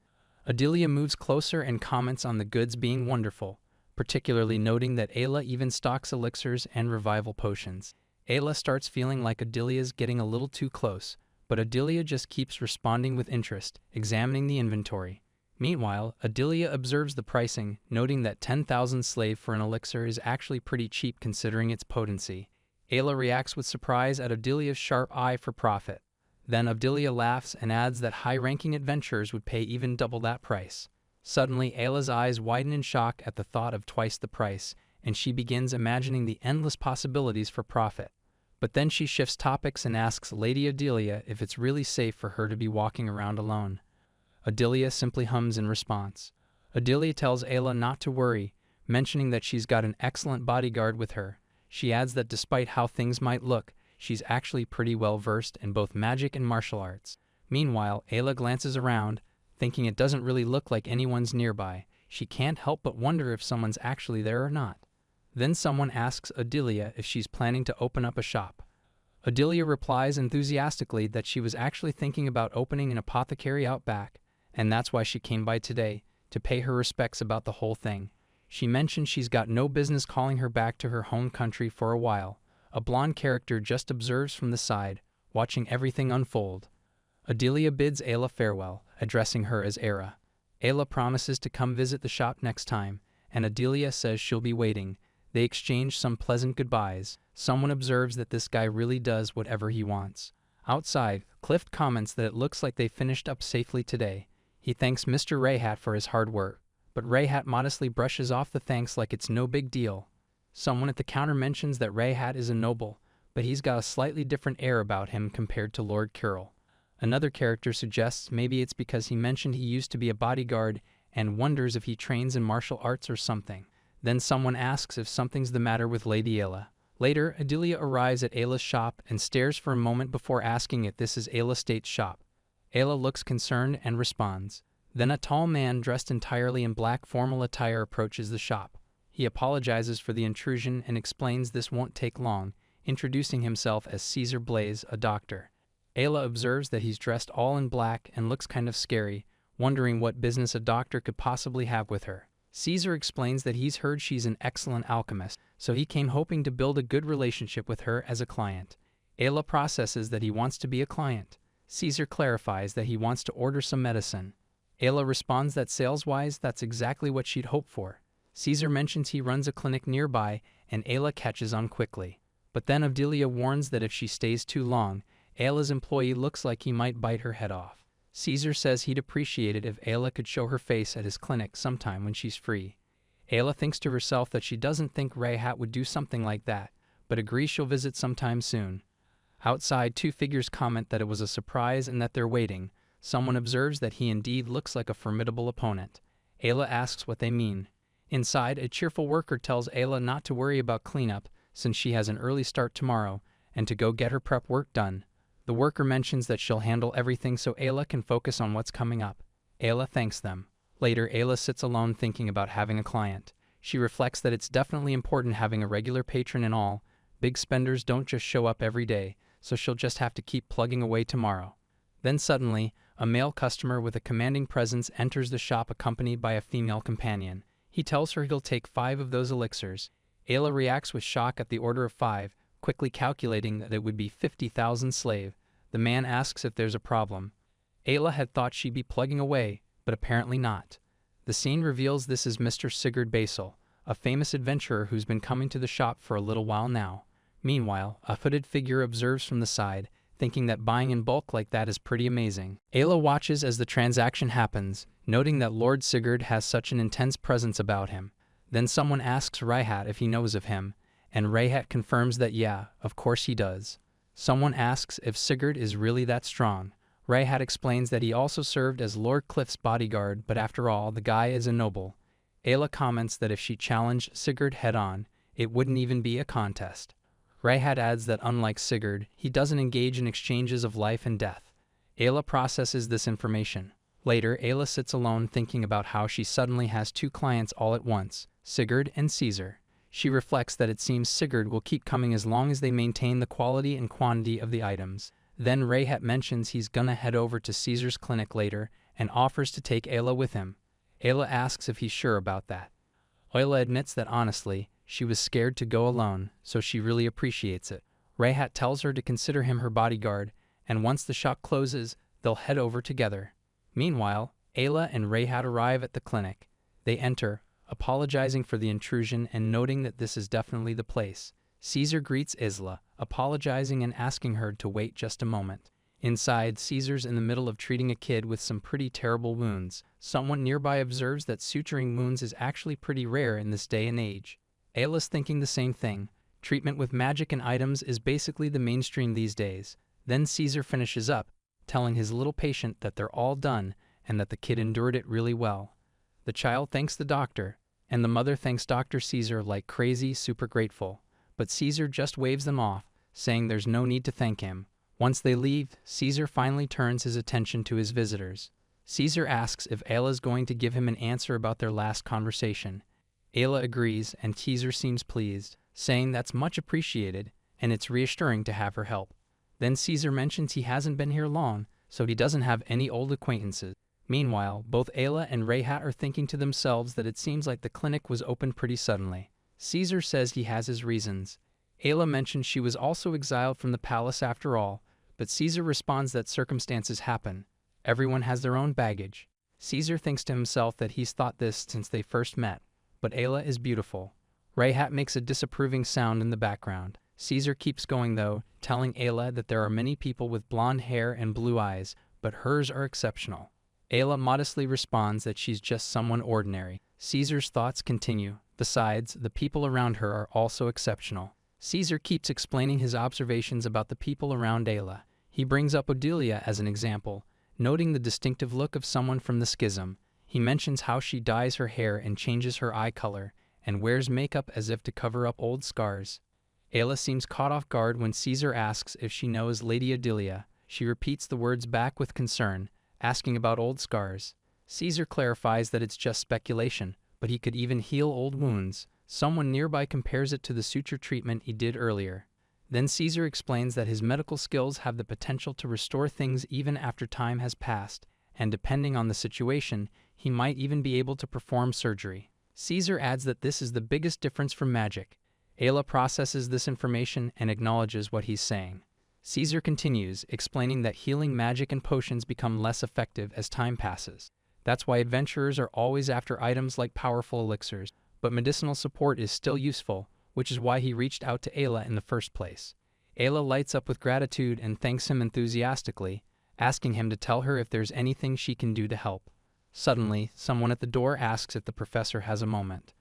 Odilia moves closer and comments on the goods being wonderful, particularly noting that Ayla even stocks elixirs and revival potions. Ayla starts feeling like Odilia's getting a little too close, but Odilia just keeps responding with interest, examining the inventory. Meanwhile, Odilia observes the pricing, noting that 10,000 slave for an elixir is actually pretty cheap considering its potency. Ayla reacts with surprise at Odilia's sharp eye for profit. Then Odilia laughs and adds that high-ranking adventurers would pay even double that price. Suddenly, Ayla's eyes widen in shock at the thought of twice the price, and she begins imagining the endless possibilities for profit. But then she shifts topics and asks Lady Odilia if it's really safe for her to be walking around alone. Odilia simply hums in response. Odilia tells Ayla not to worry, mentioning that she's got an excellent bodyguard with her. She adds that despite how things might look, she's actually pretty well versed in both magic and martial arts. Meanwhile, Ayla glances around, thinking it doesn't really look like anyone's nearby. She can't help but wonder if someone's actually there or not. Then someone asks Odilia if she's planning to open up a shop. Odilia replies enthusiastically that she was actually thinking about opening an apothecary out back, and that's why she came by today, to pay her respects about the whole thing. She mentioned she's got no business calling her back to her home country for a while. A blonde character just observes from the side, watching everything unfold. Adelia bids Ayla farewell, addressing her as Era. Ayla promises to come visit the shop next time, and Adelia says she'll be waiting. They exchange some pleasant goodbyes. Someone observes that this guy really does whatever he wants. Outside, Clif comments that it looks like they finished up safely today. He thanks Mr. Rayhat for his hard work, but Rayhat modestly brushes off the thanks like it's no big deal. Someone at the counter mentions that Rayhat is a noble, but he's got a slightly different air about him compared to Lord Kirill. Another character suggests maybe it's because he mentioned he used to be a bodyguard and wonders if he trains in martial arts or something. Then someone asks if something's the matter with Lady Ayla. Later, Adelia arrives at Ayla's shop and stares for a moment before asking if this is Ayla State's shop. Ayla looks concerned and responds. Then a tall man dressed entirely in black formal attire approaches the shop. He apologizes for the intrusion and explains this won't take long, introducing himself as Caesar Blaze, a doctor. Ayla observes that he's dressed all in black and looks kind of scary, wondering what business a doctor could possibly have with her. Caesar explains that he's heard she's an excellent alchemist, so he came hoping to build a good relationship with her as a client. Ayla processes that he wants to be a client. Caesar clarifies that he wants to order some medicine. Ayla responds that sales-wise, that's exactly what she'd hoped for. Caesar mentions he runs a clinic nearby, and Ayla catches on quickly. But then Adelia warns that if she stays too long, Ayla's employee looks like he might bite her head off. Caesar says he'd appreciate it if Ayla could show her face at his clinic sometime when she's free. Ayla thinks to herself that she doesn't think Rayhat would do something like that, but agrees she'll visit sometime soon. Outside, two figures comment that it was a surprise and that they're waiting. Someone observes that he indeed looks like a formidable opponent. Ayla asks what they mean. Inside, a cheerful worker tells Ayla not to worry about cleanup since she has an early start tomorrow, and to go get her prep work done. The worker mentions that she'll handle everything so Ayla can focus on what's coming up. Ayla thanks them. Later, Ayla sits alone thinking about having a client. She reflects that it's definitely important having a regular patron and all. Big spenders don't just show up every day, so she'll just have to keep plugging away tomorrow. Then suddenly, a male customer with a commanding presence enters the shop accompanied by a female companion. He tells her he'll take 5 of those elixirs. Ayla reacts with shock at the order of 5, quickly calculating that it would be 50,000 slave. The man asks if there's a problem. Ayla had thought she'd be plugging away, but apparently not. The scene reveals this is Mr. Sigurd Basel, a famous adventurer who's been coming to the shop for a little while now. Meanwhile, a hooded figure observes from the side, thinking that buying in bulk like that is pretty amazing. Ayla watches as the transaction happens, noting that Lord Sigurd has such an intense presence about him. Then someone asks Rayhat if he knows of him, and Rayhat confirms that yeah, of course he does. Someone asks if Sigurd is really that strong. Rayhat explains that he also served as Lord Clif's bodyguard, but after all, the guy is a noble. Ayla comments that if she challenged Sigurd head-on, it wouldn't even be a contest. Rayhat adds that unlike Sigurd, he doesn't engage in exchanges of life and death. Ayla processes this information. Later, Ayla sits alone thinking about how she suddenly has 2 clients all at once, Sigurd and Caesar. She reflects that it seems Sigurd will keep coming as long as they maintain the quality and quantity of the items. Then Rayhat mentions he's gonna head over to Caesar's clinic later and offers to take Ayla with him. Ayla asks if he's sure about that. Ayla admits that honestly, she was scared to go alone, so she really appreciates it. Rayhat tells her to consider him her bodyguard, and once the shop closes, they'll head over together. Meanwhile, Ayla and Rayhat arrive at the clinic. They enter, apologizing for the intrusion and noting that this is definitely the place. Caesar greets Isla, apologizing and asking her to wait just a moment. Inside, Caesar's in the middle of treating a kid with some pretty terrible wounds. Someone nearby observes that suturing wounds is actually pretty rare in this day and age. Ayla's thinking the same thing. Treatment with magic and items is basically the mainstream these days. Then Caesar finishes up, telling his little patient that they're all done and that the kid endured it really well. The child thanks the doctor, and the mother thanks Dr. Caesar like crazy, super grateful. But Caesar just waves them off, saying there's no need to thank him. Once they leave, Caesar finally turns his attention to his visitors. Caesar asks if Ayla's going to give him an answer about their last conversation. Ayla agrees, and Caesar seems pleased, saying that's much appreciated, and it's reassuring to have her help. Then Caesar mentions he hasn't been here long, so he doesn't have any old acquaintances. Meanwhile, both Ayla and Rayhat are thinking to themselves that it seems like the clinic was opened pretty suddenly. Caesar says he has his reasons. Ayla mentions she was also exiled from the palace after all, but Caesar responds that circumstances happen. Everyone has their own baggage. Caesar thinks to himself that he's thought this since they first met, but Ayla is beautiful. Rayhat makes a disapproving sound in the background. Caesar keeps going though, telling Ayla that there are many people with blonde hair and blue eyes, but hers are exceptional. Ayla modestly responds that she's just someone ordinary. Caesar's thoughts continue. Besides, the people around her are also exceptional. Caesar keeps explaining his observations about the people around Ayla. He brings up Odelia as an example, noting the distinctive look of someone from the schism. He mentions how she dyes her hair and changes her eye color, and wears makeup as if to cover up old scars. Ayla seems caught off guard when Caesar asks if she knows Lady Odelia. She repeats the words back with concern, asking about old scars. Caesar clarifies that it's just speculation, but he could even heal old wounds. Someone nearby compares it to the suture treatment he did earlier. Then Caesar explains that his medical skills have the potential to restore things even after time has passed, and depending on the situation, he might even be able to perform surgery. Caesar adds that this is the biggest difference from magic. Ayla processes this information and acknowledges what he's saying. Caesar continues, explaining that healing magic and potions become less effective as time passes. That's why adventurers are always after items like powerful elixirs, but medicinal support is still useful, which is why he reached out to Ayla in the first place. Ayla lights up with gratitude and thanks him enthusiastically, asking him to tell her if there's anything she can do to help. Suddenly, someone at the door asks if the professor has a moment.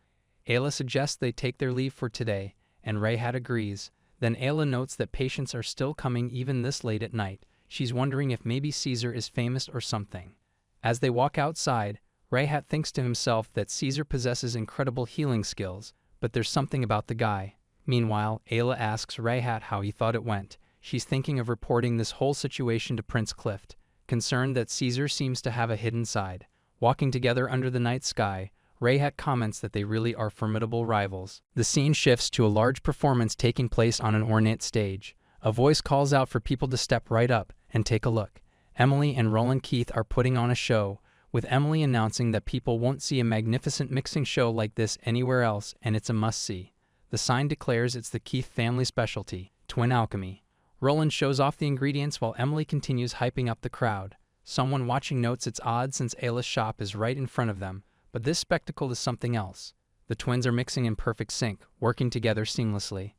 Ayla suggests they take their leave for today, and Rayhat agrees. Then Ayla notes that patients are still coming even this late at night. She's wondering if maybe Caesar is famous or something. As they walk outside, Rayhat thinks to himself that Caesar possesses incredible healing skills, but there's something about the guy. Meanwhile, Ayla asks Rayhat how he thought it went. She's thinking of reporting this whole situation to Prince Clif, concerned that Caesar seems to have a hidden side. Walking together under the night sky, Rayhat comments that they really are formidable rivals. The scene shifts to a large performance taking place on an ornate stage. A voice calls out for people to step right up and take a look. Emily and Roland Keith are putting on a show, with Emily announcing that people won't see a magnificent mixing show like this anywhere else and it's a must-see. The sign declares it's the Keith family specialty, twin alchemy. Roland shows off the ingredients while Emily continues hyping up the crowd. Someone watching notes it's odd since Ayla's shop is right in front of them, but this spectacle is something else. The twins are mixing in perfect sync, working together seamlessly.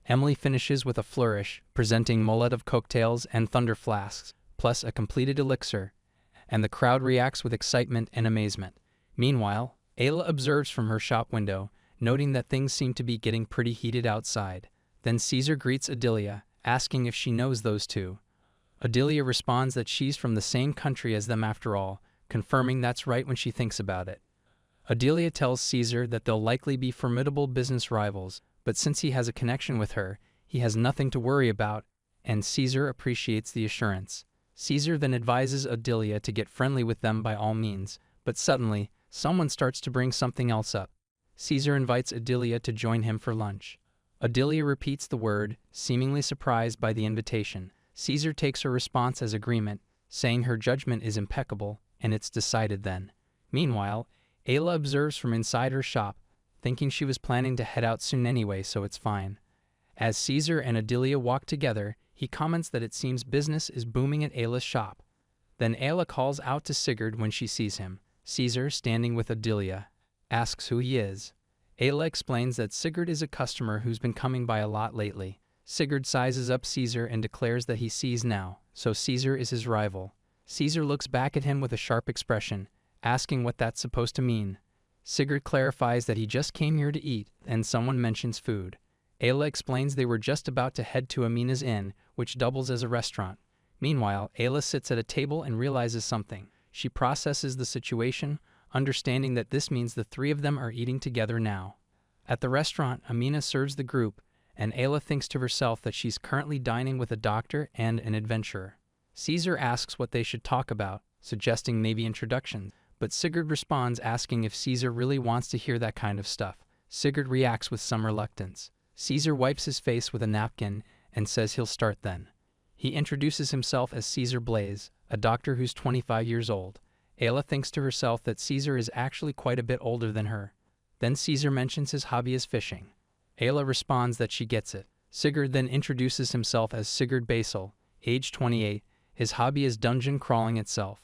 Emily finishes with a flourish, presenting mullet of cocktails and thunder flasks, plus a completed elixir, and the crowd reacts with excitement and amazement. Meanwhile, Ayla observes from her shop window, noting that things seem to be getting pretty heated outside. Then Caesar greets Odelia, asking if she knows those two. Odelia responds that she's from the same country as them after all, confirming that's right when she thinks about it. Odelia tells Caesar that they'll likely be formidable business rivals, but since he has a connection with her, he has nothing to worry about, and Caesar appreciates the assurance. Caesar then advises Odelia to get friendly with them by all means, but suddenly, someone starts to bring something else up. Caesar invites Odelia to join him for lunch. Odelia repeats the word, seemingly surprised by the invitation. Caesar takes her response as agreement, saying her judgment is impeccable, and it's decided then. Meanwhile, Ayla observes from inside her shop, thinking she was planning to head out soon anyway, so it's fine. As Caesar and Odelia walk together, he comments that it seems business is booming at Ayla's shop. Then Ayla calls out to Sigurd when she sees him. Caesar, standing with Odelia, asks who he is. Ayla explains that Sigurd is a customer who's been coming by a lot lately. Sigurd sizes up Caesar and declares that he sees now, so Caesar is his rival. Caesar looks back at him with a sharp expression, asking what that's supposed to mean. Sigurd clarifies that he just came here to eat, and someone mentions food. Ayla explains they were just about to head to Amina's inn, which doubles as a restaurant. Meanwhile, Ayla sits at a table and realizes something. She processes the situation, understanding that this means the three of them are eating together now. At the restaurant, Amina serves the group, and Ayla thinks to herself that she's currently dining with a doctor and an adventurer. Caesar asks what they should talk about, suggesting maybe introductions, but Sigurd responds asking if Caesar really wants to hear that kind of stuff. Sigurd reacts with some reluctance. Caesar wipes his face with a napkin and says he'll start then. He introduces himself as Caesar Blaze, a doctor who's 25 years old. Ayla thinks to herself that Caesar is actually quite a bit older than her. Then Caesar mentions his hobby is fishing. Ayla responds that she gets it. Sigurd then introduces himself as Sigurd Basel, age 28. His hobby is dungeon crawling itself.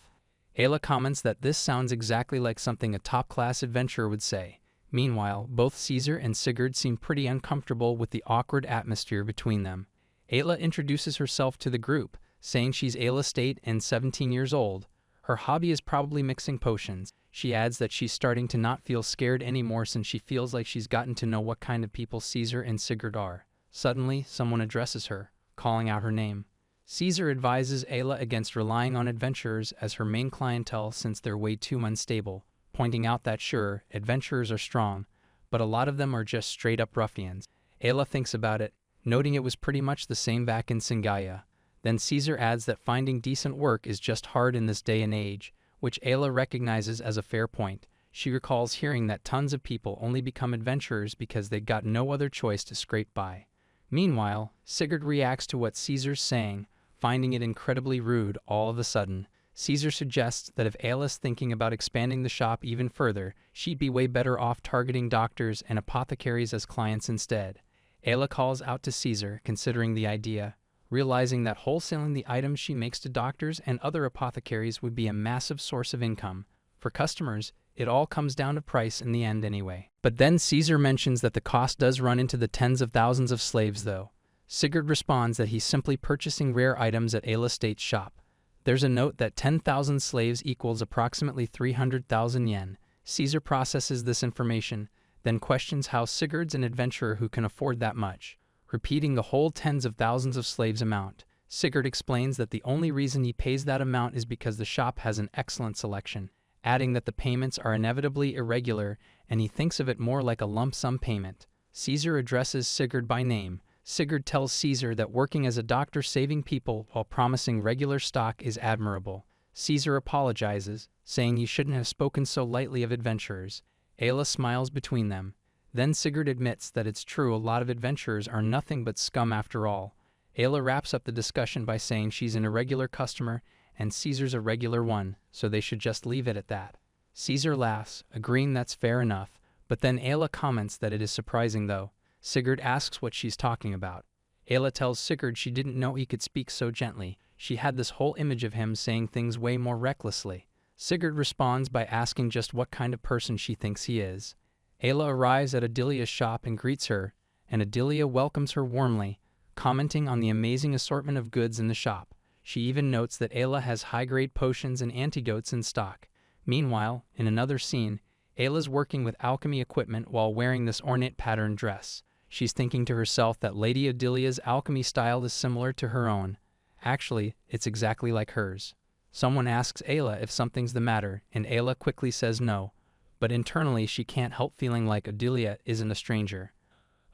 Ayla comments that this sounds exactly like something a top-class adventurer would say. Meanwhile, both Caesar and Sigurd seem pretty uncomfortable with the awkward atmosphere between them. Ayla introduces herself to the group, saying she's Alate and 17 years old. Her hobby is probably mixing potions. She adds that she's starting to not feel scared anymore since she feels like she's gotten to know what kind of people Caesar and Sigurd are. Suddenly, someone addresses her, calling out her name. Caesar advises Ayla against relying on adventurers as her main clientele since they're way too unstable, pointing out that sure, adventurers are strong, but a lot of them are just straight-up ruffians. Ayla thinks about it, noting it was pretty much the same back in Singaya. Then Caesar adds that finding decent work is just hard in this day and age, which Ayla recognizes as a fair point. She recalls hearing that tons of people only become adventurers because they got no other choice to scrape by. Meanwhile, Sigurd reacts to what Caesar's saying, finding it incredibly rude all of a sudden. Caesar suggests that if Ayla's thinking about expanding the shop even further, she'd be way better off targeting doctors and apothecaries as clients instead. Ayla calls out to Caesar, considering the idea, realizing that wholesaling the items she makes to doctors and other apothecaries would be a massive source of income. For customers, it all comes down to price in the end anyway. But then Caesar mentions that the cost does run into the tens of thousands of slaves though. Sigurd responds that he's simply purchasing rare items at Alate's shop. There's a note that 10,000 slaves equals approximately 300,000 yen. Caesar processes this information, then questions how Sigurd's an adventurer who can afford that much. Repeating the whole tens of thousands of slaves amount, Sigurd explains that the only reason he pays that amount is because the shop has an excellent selection, adding that the payments are inevitably irregular and he thinks of it more like a lump sum payment. Caesar addresses Sigurd by name. Sigurd tells Caesar that working as a doctor saving people while promising regular stock is admirable. Caesar apologizes, saying he shouldn't have spoken so lightly of adventurers. Ayla smiles between them. Then Sigurd admits that it's true a lot of adventurers are nothing but scum after all. Ayla wraps up the discussion by saying she's an irregular customer and Caesar's a regular one, so they should just leave it at that. Caesar laughs, agreeing that's fair enough, but then Ayla comments that it is surprising though. Sigurd asks what she's talking about. Ayla tells Sigurd she didn't know he could speak so gently. She had this whole image of him saying things way more recklessly. Sigurd responds by asking just what kind of person she thinks he is. Ayla arrives at Adelia's shop and greets her, and Adelia welcomes her warmly, commenting on the amazing assortment of goods in the shop. She even notes that Ayla has high-grade potions and antidotes in stock. Meanwhile, in another scene, Ayla's working with alchemy equipment while wearing this ornate patterned dress. She's thinking to herself that Lady Adelia's alchemy style is similar to her own. Actually, it's exactly like hers. Someone asks Ayla if something's the matter, and Ayla quickly says no, but internally she can't help feeling like Adelia isn't a stranger.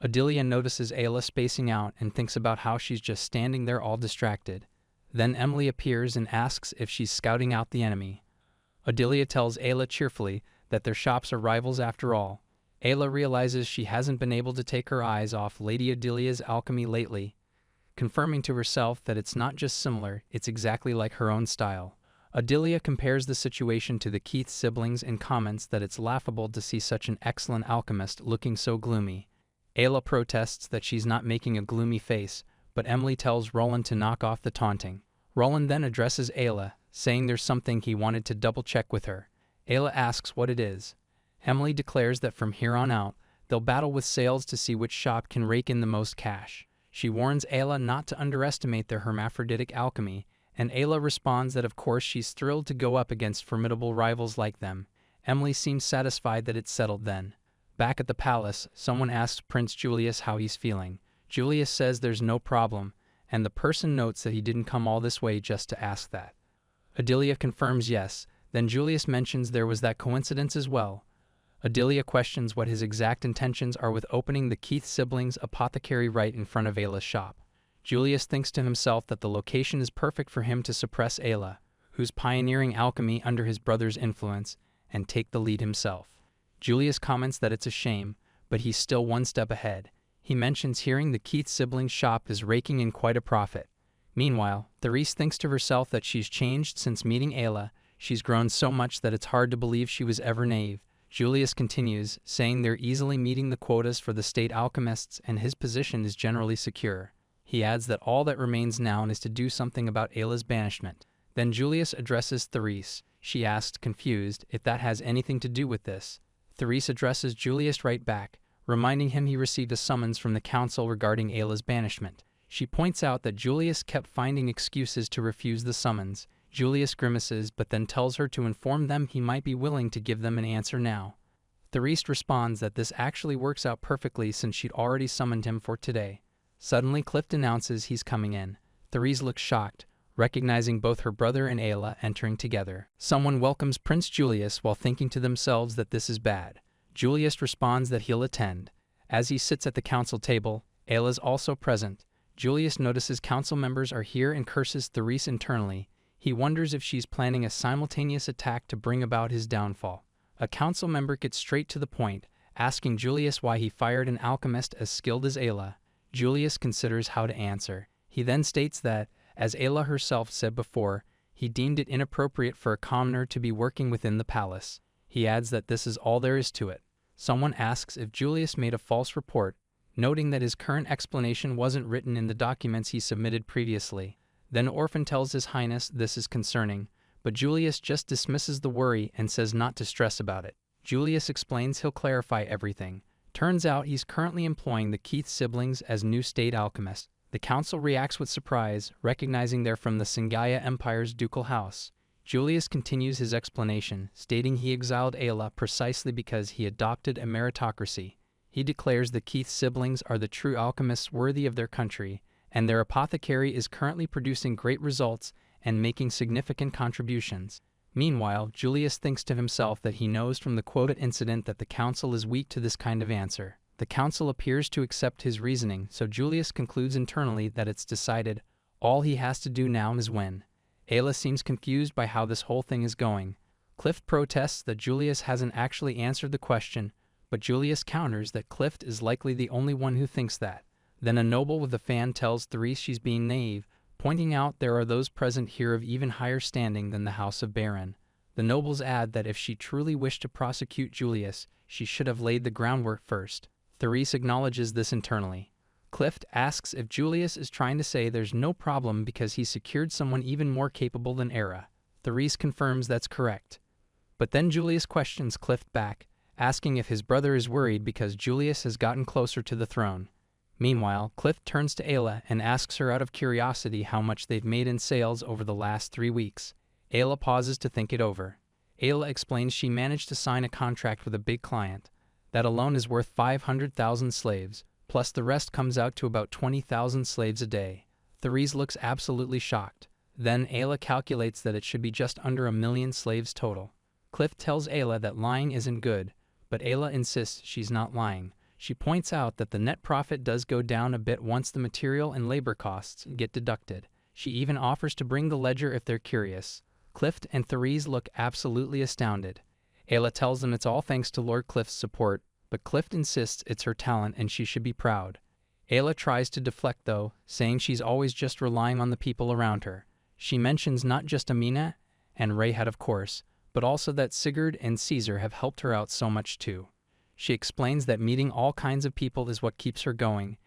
Adelia notices Ayla spacing out and thinks about how she's just standing there all distracted. Then Emily appears and asks if she's scouting out the enemy. Adelia tells Ayla cheerfully that their shops are rivals after all. Ayla realizes she hasn't been able to take her eyes off Lady Adelia's alchemy lately, confirming to herself that it's not just similar, it's exactly like her own style. Adelia compares the situation to the Keith siblings and comments that it's laughable to see such an excellent alchemist looking so gloomy. Ayla protests that she's not making a gloomy face, but Emily tells Roland to knock off the taunting. Roland then addresses Ayla, saying there's something he wanted to double-check with her. Ayla asks what it is. Emily declares that from here on out, they'll battle with sales to see which shop can rake in the most cash. She warns Ayla not to underestimate their hermaphroditic alchemy, and Ayla responds that of course she's thrilled to go up against formidable rivals like them. Emily seems satisfied that it's settled then. Back at the palace, someone asks Prince Julius how he's feeling. Julius says there's no problem, and the person notes that he didn't come all this way just to ask that. Adelia confirms yes, then Julius mentions there was that coincidence as well. Adelia questions what his exact intentions are with opening the Keith siblings' apothecary right in front of Ayla's shop. Julius thinks to himself that the location is perfect for him to suppress Ayla, who's pioneering alchemy under his brother's influence, and take the lead himself. Julius comments that it's a shame, but he's still one step ahead. He mentions hearing the Keith siblings' shop is raking in quite a profit. Meanwhile, Therese thinks to herself that she's changed since meeting Ayla. She's grown so much that it's hard to believe she was ever naive. Julius continues, saying they're easily meeting the quotas for the state alchemists and his position is generally secure. He adds that all that remains now is to do something about Ayla's banishment. Then Julius addresses Therese. She asks, confused, if that has anything to do with this. Therese addresses Julius right back, reminding him he received a summons from the council regarding Ayla's banishment. She points out that Julius kept finding excuses to refuse the summons. Julius grimaces but then tells her to inform them he might be willing to give them an answer now. Therese responds that this actually works out perfectly since she'd already summoned him for today. Suddenly Clif announces he's coming in. Therese looks shocked, recognizing both her brother and Ayla entering together. Someone welcomes Prince Julius while thinking to themselves that this is bad. Julius responds that he'll attend. As he sits at the council table, Ayla's also present. Julius notices council members are here and curses Therese internally. He wonders if she's planning a simultaneous attack to bring about his downfall. A council member gets straight to the point, asking Julius why he fired an alchemist as skilled as Ayla. Julius considers how to answer. He then states that, as Ayla herself said before, he deemed it inappropriate for a commoner to be working within the palace. He adds that this is all there is to it. Someone asks if Julius made a false report, noting that his current explanation wasn't written in the documents he submitted previously. Then Orphan tells His Highness this is concerning, but Julius just dismisses the worry and says not to stress about it. Julius explains he'll clarify everything. Turns out he's currently employing the Keith siblings as new state alchemists. The council reacts with surprise, recognizing they're from the Singaya Empire's ducal house. Julius continues his explanation, stating he exiled Ayla precisely because he adopted a meritocracy. He declares the Keith siblings are the true alchemists worthy of their country, and their apothecary is currently producing great results and making significant contributions. Meanwhile, Julius thinks to himself that he knows from the quoted incident that the council is weak to this kind of answer. The council appears to accept his reasoning, so Julius concludes internally that it's decided. All he has to do now is win. Ayla seems confused by how this whole thing is going. Clif protests that Julius hasn't actually answered the question, but Julius counters that Clif is likely the only one who thinks that. Then a noble with a fan tells Therese she's being naive, pointing out there are those present here of even higher standing than the House of Baron. The nobles add that if she truly wished to prosecute Julius, she should have laid the groundwork first. Therese acknowledges this internally. Clif asks if Julius is trying to say there's no problem because he secured someone even more capable than Era. Therese confirms that's correct. But then Julius questions Clif back, asking if his brother is worried because Julius has gotten closer to the throne. Meanwhile, Clif turns to Ayla and asks her out of curiosity how much they've made in sales over the last 3 weeks. Ayla pauses to think it over. Ayla explains she managed to sign a contract with a big client. That alone is worth 500,000 slaves, plus the rest comes out to about 20,000 slaves a day. Therese looks absolutely shocked. Then Ayla calculates that it should be just under 1 million slaves total. Clif tells Ayla that lying isn't good, but Ayla insists she's not lying. She points out that the net profit does go down a bit once the material and labor costs get deducted. She even offers to bring the ledger if they're curious. Clif and Therese look absolutely astounded. Ayla tells them it's all thanks to Lord Clif's support, but Clif insists it's her talent and she should be proud. Ayla tries to deflect though, saying she's always just relying on the people around her. She mentions not just Amina and Rayhat of course, but also that Sigurd and Caesar have helped her out so much too. She explains that meeting all kinds of people is what keeps her going,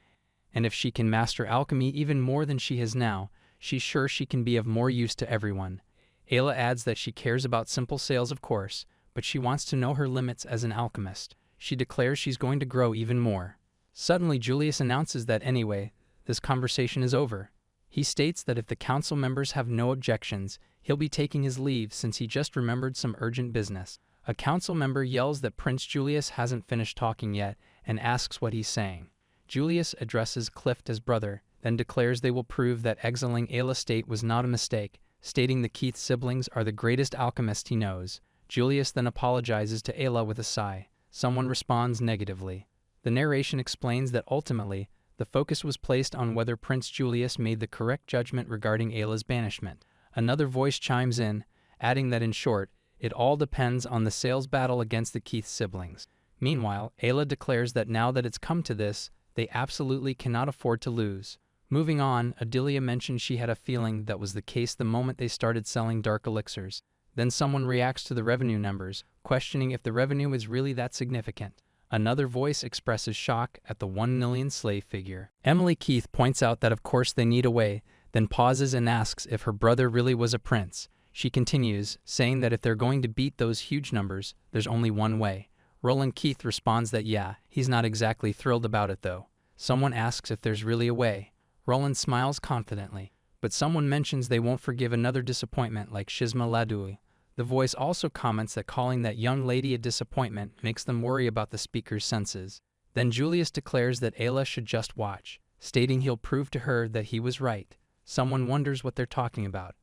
and if she can master alchemy even more than she has now, she's sure she can be of more use to everyone. Ayla adds that she cares about simple sales of course, but she wants to know her limits as an alchemist. She declares she's going to grow even more. Suddenly Julius announces that anyway, this conversation is over. He states that if the council members have no objections, he'll be taking his leave since he just remembered some urgent business. A council member yells that Prince Julius hasn't finished talking yet and asks what he's saying. Julius addresses Clif as brother, then declares they will prove that exiling Ayla State was not a mistake, stating the Keith siblings are the greatest alchemists he knows. Julius then apologizes to Ayla with a sigh. Someone responds negatively. The narration explains that ultimately, the focus was placed on whether Prince Julius made the correct judgment regarding Ayla's banishment. Another voice chimes in, adding that in short, it all depends on the sales battle against the Keith siblings. Meanwhile, Ayla declares that now that it's come to this, they absolutely cannot afford to lose. Moving on, Adelia mentioned she had a feeling that was the case the moment they started selling dark elixirs. Then someone reacts to the revenue numbers, questioning if the revenue is really that significant. Another voice expresses shock at the 1 million slave figure. Emily Keith points out that of course they need a way, then pauses and asks if her brother really was a prince. She continues, saying that if they're going to beat those huge numbers, there's only one way. Roland Keith responds that yeah, he's not exactly thrilled about it though. Someone asks if there's really a way. Roland smiles confidently, but someone mentions they won't forgive another disappointment like Shisma Ladui. The voice also comments that calling that young lady a disappointment makes them worry about the speaker's senses. Then Julius declares that Ayla should just watch, stating he'll prove to her that he was right. Someone wonders what they're talking about.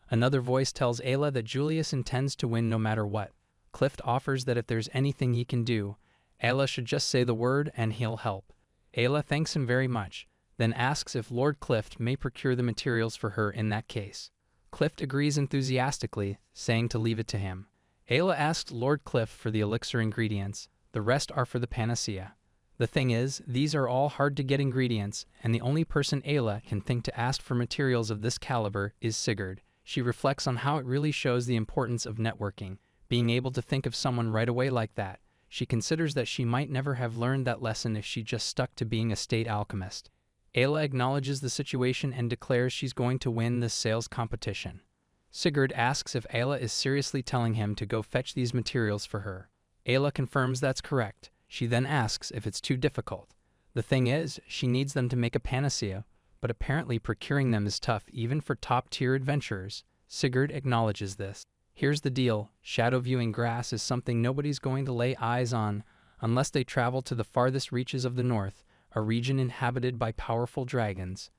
Another voice tells Ayla that Julius intends to win no matter what. Clif offers that if there's anything he can do, Ayla should just say the word and he'll help. Ayla thanks him very much, then asks if Lord Clif may procure the materials for her in that case. Clif agrees enthusiastically, saying to leave it to him. Ayla asks Lord Clif for the elixir ingredients, the rest are for the panacea. The thing is, these are all hard-to-get ingredients, and the only person Ayla can think to ask for materials of this caliber is Sigurd. She reflects on how it really shows the importance of networking, being able to think of someone right away like that. She considers that she might never have learned that lesson if she just stuck to being a state alchemist. Ayla acknowledges the situation and declares she's going to win this sales competition. Sigurd asks if Ayla is seriously telling him to go fetch these materials for her. Ayla confirms that's correct. She then asks if it's too difficult. The thing is, she needs them to make a panacea, but apparently procuring them is tough even for top-tier adventurers. Sigurd acknowledges this. Here's the deal, shadow viewing grass is something nobody's going to lay eyes on unless they travel to the farthest reaches of the north, a region inhabited by powerful dragons.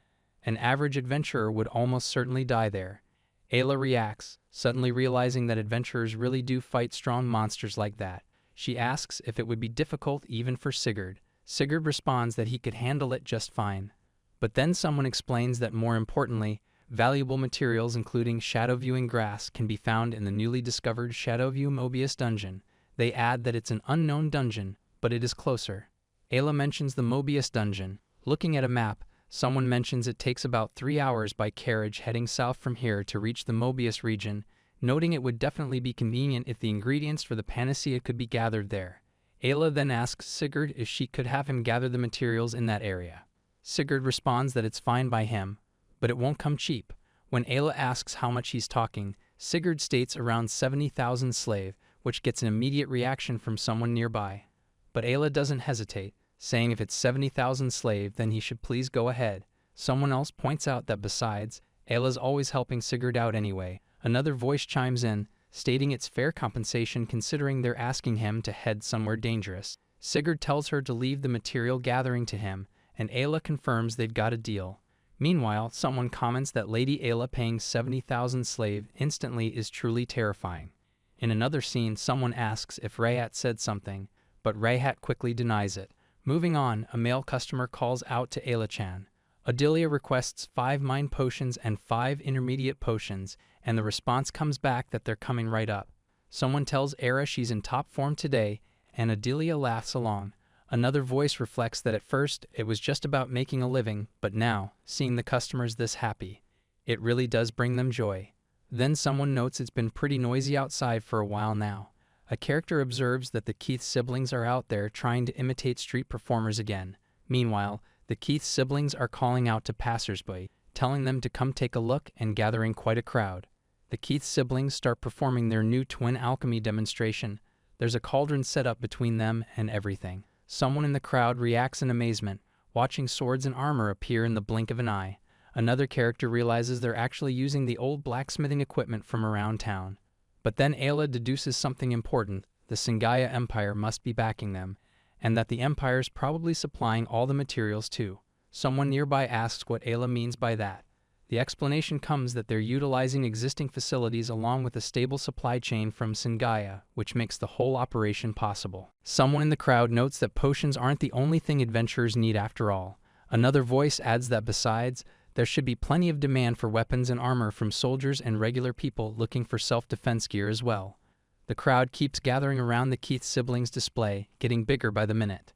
An average adventurer would almost certainly die there. Ayla reacts, suddenly realizing that adventurers really do fight strong monsters like that. She asks if it would be difficult even for Sigurd. Sigurd responds that he could handle it just fine. But then someone explains that more importantly, valuable materials including shadow viewing grass can be found in the newly discovered Shadowview Mobius dungeon. They add that it's an unknown dungeon, but it is closer. Ayla mentions the Mobius dungeon. Looking at a map, someone mentions it takes about 3 hours by carriage heading south from here to reach the Mobius region, noting it would definitely be convenient if the ingredients for the panacea could be gathered there. Ayla then asks Sigurd if she could have him gather the materials in that area. Sigurd responds that it's fine by him, but it won't come cheap. When Ayla asks how much he's talking, Sigurd states around 70,000 slave, which gets an immediate reaction from someone nearby. But Ayla doesn't hesitate, saying if it's 70,000 slave, then he should please go ahead. Someone else points out that besides, Ayla's always helping Sigurd out anyway. Another voice chimes in, stating it's fair compensation considering they're asking him to head somewhere dangerous. Sigurd tells her to leave the material gathering to him, and Ayla confirms they've got a deal. Meanwhile, someone comments that Lady Ayla paying 70,000 slave instantly is truly terrifying. In another scene, someone asks if Rayhat said something, but Rayhat quickly denies it. Moving on, a male customer calls out to Ayla-chan. Odilia requests 5 mind potions and 5 intermediate potions, and the response comes back that they're coming right up. Someone tells Era she's in top form today, and Odilia laughs along. Another voice reflects that at first it was just about making a living, but now, seeing the customers this happy, it really does bring them joy. Then someone notes it's been pretty noisy outside for a while now. A character observes that the Keith siblings are out there trying to imitate street performers again. Meanwhile, the Keith siblings are calling out to passersby, telling them to come take a look and gathering quite a crowd. The Keith siblings start performing their new twin alchemy demonstration. There's a cauldron set up between them and everything. Someone in the crowd reacts in amazement, watching swords and armor appear in the blink of an eye. Another character realizes they're actually using the old blacksmithing equipment from around town. But then Ayla deduces something important: the Singaya Empire must be backing them, and that the Empire's probably supplying all the materials too. Someone nearby asks what Ayla means by that. The explanation comes that they're utilizing existing facilities along with a stable supply chain from Singaya, which makes the whole operation possible. Someone in the crowd notes that potions aren't the only thing adventurers need after all. Another voice adds that besides, there should be plenty of demand for weapons and armor from soldiers and regular people looking for self-defense gear as well. The crowd keeps gathering around the Keith siblings' display, getting bigger by the minute.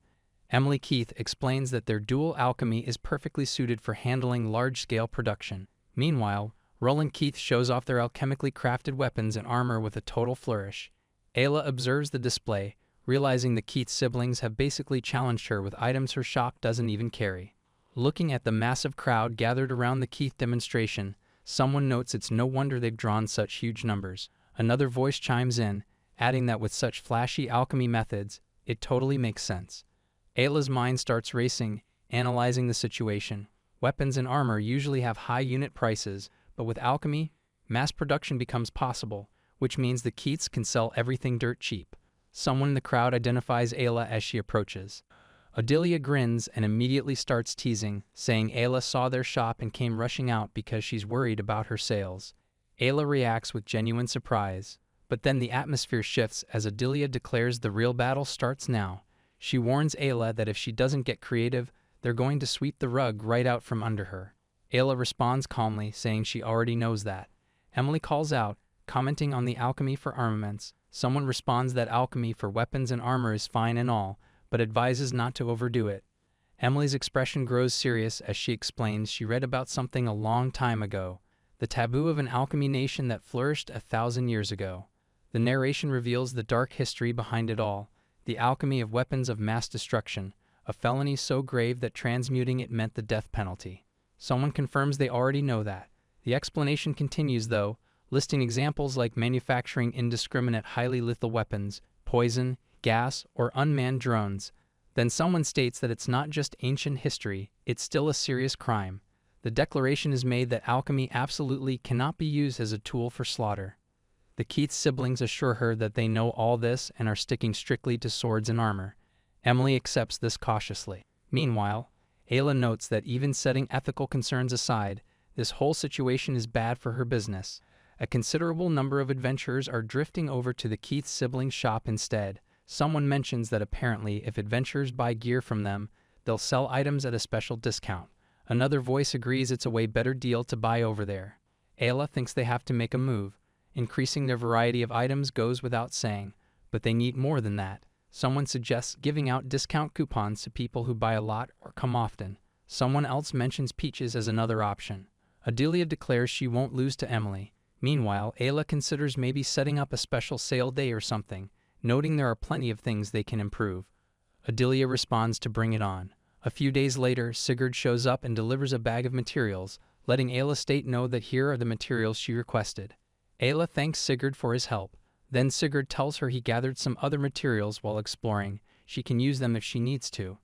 Emily Keith explains that their dual alchemy is perfectly suited for handling large-scale production. Meanwhile, Roland and Keith shows off their alchemically crafted weapons and armor with a total flourish. Ayla observes the display, realizing the Keith siblings have basically challenged her with items her shop doesn't even carry. Looking at the massive crowd gathered around the Keith demonstration, someone notes it's no wonder they've drawn such huge numbers. Another voice chimes in, adding that with such flashy alchemy methods, it totally makes sense. Ayla's mind starts racing, analyzing the situation. Weapons and armor usually have high unit prices, but with alchemy, mass production becomes possible, which means the Keiths can sell everything dirt cheap. Someone in the crowd identifies Ayla as she approaches. Odelia grins and immediately starts teasing, saying Ayla saw their shop and came rushing out because she's worried about her sales. Ayla reacts with genuine surprise, but then the atmosphere shifts as Odelia declares the real battle starts now. She warns Ayla that if she doesn't get creative, they're going to sweep the rug right out from under her. Ayla responds calmly, saying she already knows that. Emily calls out, commenting on the alchemy for armaments. Someone responds that alchemy for weapons and armor is fine and all, but advises not to overdo it. Emily's expression grows serious as she explains she read about something a long time ago, the taboo of an alchemy nation that flourished 1,000 years ago. The narration reveals the dark history behind it all, the alchemy of weapons of mass destruction, a felony so grave that transmuting it meant the death penalty. Someone confirms they already know that. The explanation continues though, listing examples like manufacturing indiscriminate highly lethal weapons, poison, gas, or unmanned drones. Then someone states that it's not just ancient history, it's still a serious crime. The declaration is made that alchemy absolutely cannot be used as a tool for slaughter. The Keith siblings assure her that they know all this and are sticking strictly to swords and armor. Emily accepts this cautiously. Meanwhile, Ayla notes that even setting ethical concerns aside, this whole situation is bad for her business. A considerable number of adventurers are drifting over to the Keith siblings' shop instead. Someone mentions that apparently if adventurers buy gear from them, they'll sell items at a special discount. Another voice agrees it's a way better deal to buy over there. Ayla thinks they have to make a move. Increasing their variety of items goes without saying, but they need more than that. Someone suggests giving out discount coupons to people who buy a lot or come often. Someone else mentions peaches as another option. Odelia declares she won't lose to Emily. Meanwhile, Ayla considers maybe setting up a special sale day or something, noting there are plenty of things they can improve. Odelia responds to bring it on. A few days later, Sigurd shows up and delivers a bag of materials, letting Ayla state know that here are the materials she requested. Ayla thanks Sigurd for his help. Then Sigurd tells her he gathered some other materials while exploring. She can use them if she needs to.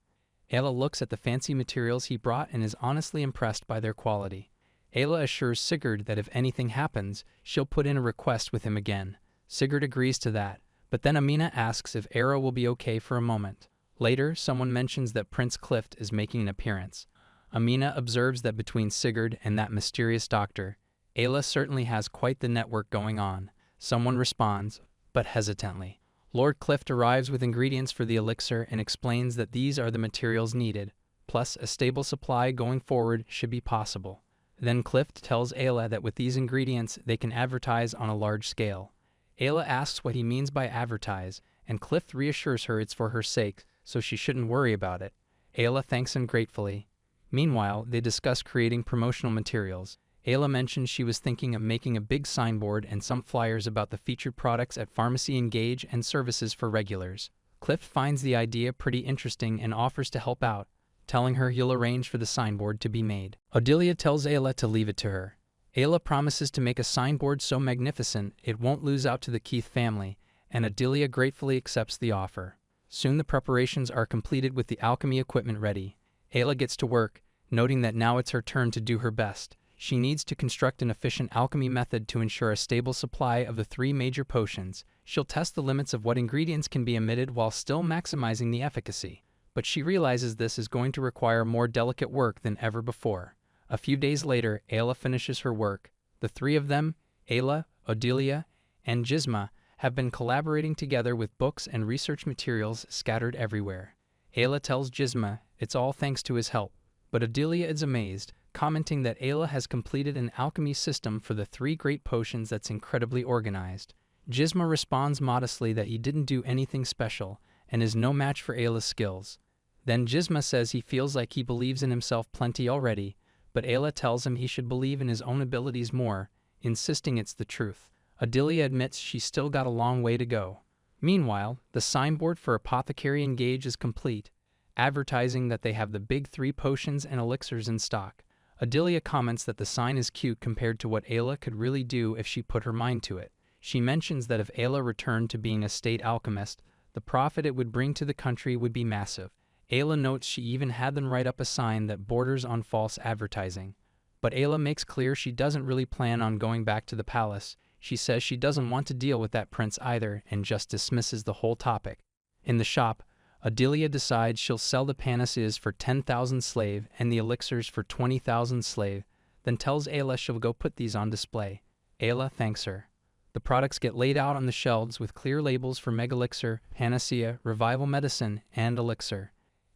Ayla looks at the fancy materials he brought and is honestly impressed by their quality. Ayla assures Sigurd that if anything happens, she'll put in a request with him again. Sigurd agrees to that, but then Amina asks if Era will be okay for a moment. Later, someone mentions that Prince Clif is making an appearance. Amina observes that between Sigurd and that mysterious doctor, Ayla certainly has quite the network going on. Someone responds, but hesitantly. Lord Clif arrives with ingredients for the elixir and explains that these are the materials needed, plus a stable supply going forward should be possible. Then Clif tells Ayla that with these ingredients they can advertise on a large scale. Ayla asks what he means by advertise, and Clif reassures her it's for her sake, so she shouldn't worry about it. Ayla thanks him gratefully. Meanwhile, they discuss creating promotional materials. Ayla mentions she was thinking of making a big signboard and some flyers about the featured products at Pharmacy Engage and services for regulars. Clif finds the idea pretty interesting and offers to help out, telling her he'll arrange for the signboard to be made. Odelia tells Ayla to leave it to her. Ayla promises to make a signboard so magnificent it won't lose out to the Keith family, and Odelia gratefully accepts the offer. Soon the preparations are completed with the alchemy equipment ready. Ayla gets to work, noting that now it's her turn to do her best. She needs to construct an efficient alchemy method to ensure a stable supply of the 3 major potions. She'll test the limits of what ingredients can be emitted while still maximizing the efficacy. But she realizes this is going to require more delicate work than ever before. A few days later, Ayla finishes her work. The 3 of them, Ayla, Odelia, and Shisma, have been collaborating together with books and research materials scattered everywhere. Ayla tells Shisma it's all thanks to his help, but Odelia is amazed, commenting that Ayla has completed an alchemy system for the 3 great potions that's incredibly organized. Shisma responds modestly that he didn't do anything special and is no match for Ayla's skills. Then Shisma says he feels like he believes in himself plenty already, but Ayla tells him he should believe in his own abilities more, insisting it's the truth. Adelia admits she's still got a long way to go. Meanwhile, the signboard for Apothecary Engage is complete, advertising that they have the big 3 potions and elixirs in stock. Adelia comments that the sign is cute compared to what Ayla could really do if she put her mind to it. She mentions that if Ayla returned to being a state alchemist, the profit it would bring to the country would be massive. Ayla notes she even had them write up a sign that borders on false advertising. But Ayla makes clear she doesn't really plan on going back to the palace. She says she doesn't want to deal with that prince either and just dismisses the whole topic. In the shop, Adelia decides she'll sell the panaceas for 10,000 slave and the elixirs for 20,000 slave, then tells Ayla she'll go put these on display. Ayla thanks her. The products get laid out on the shelves with clear labels for Megalixir, Panacea, Revival Medicine, and Elixir.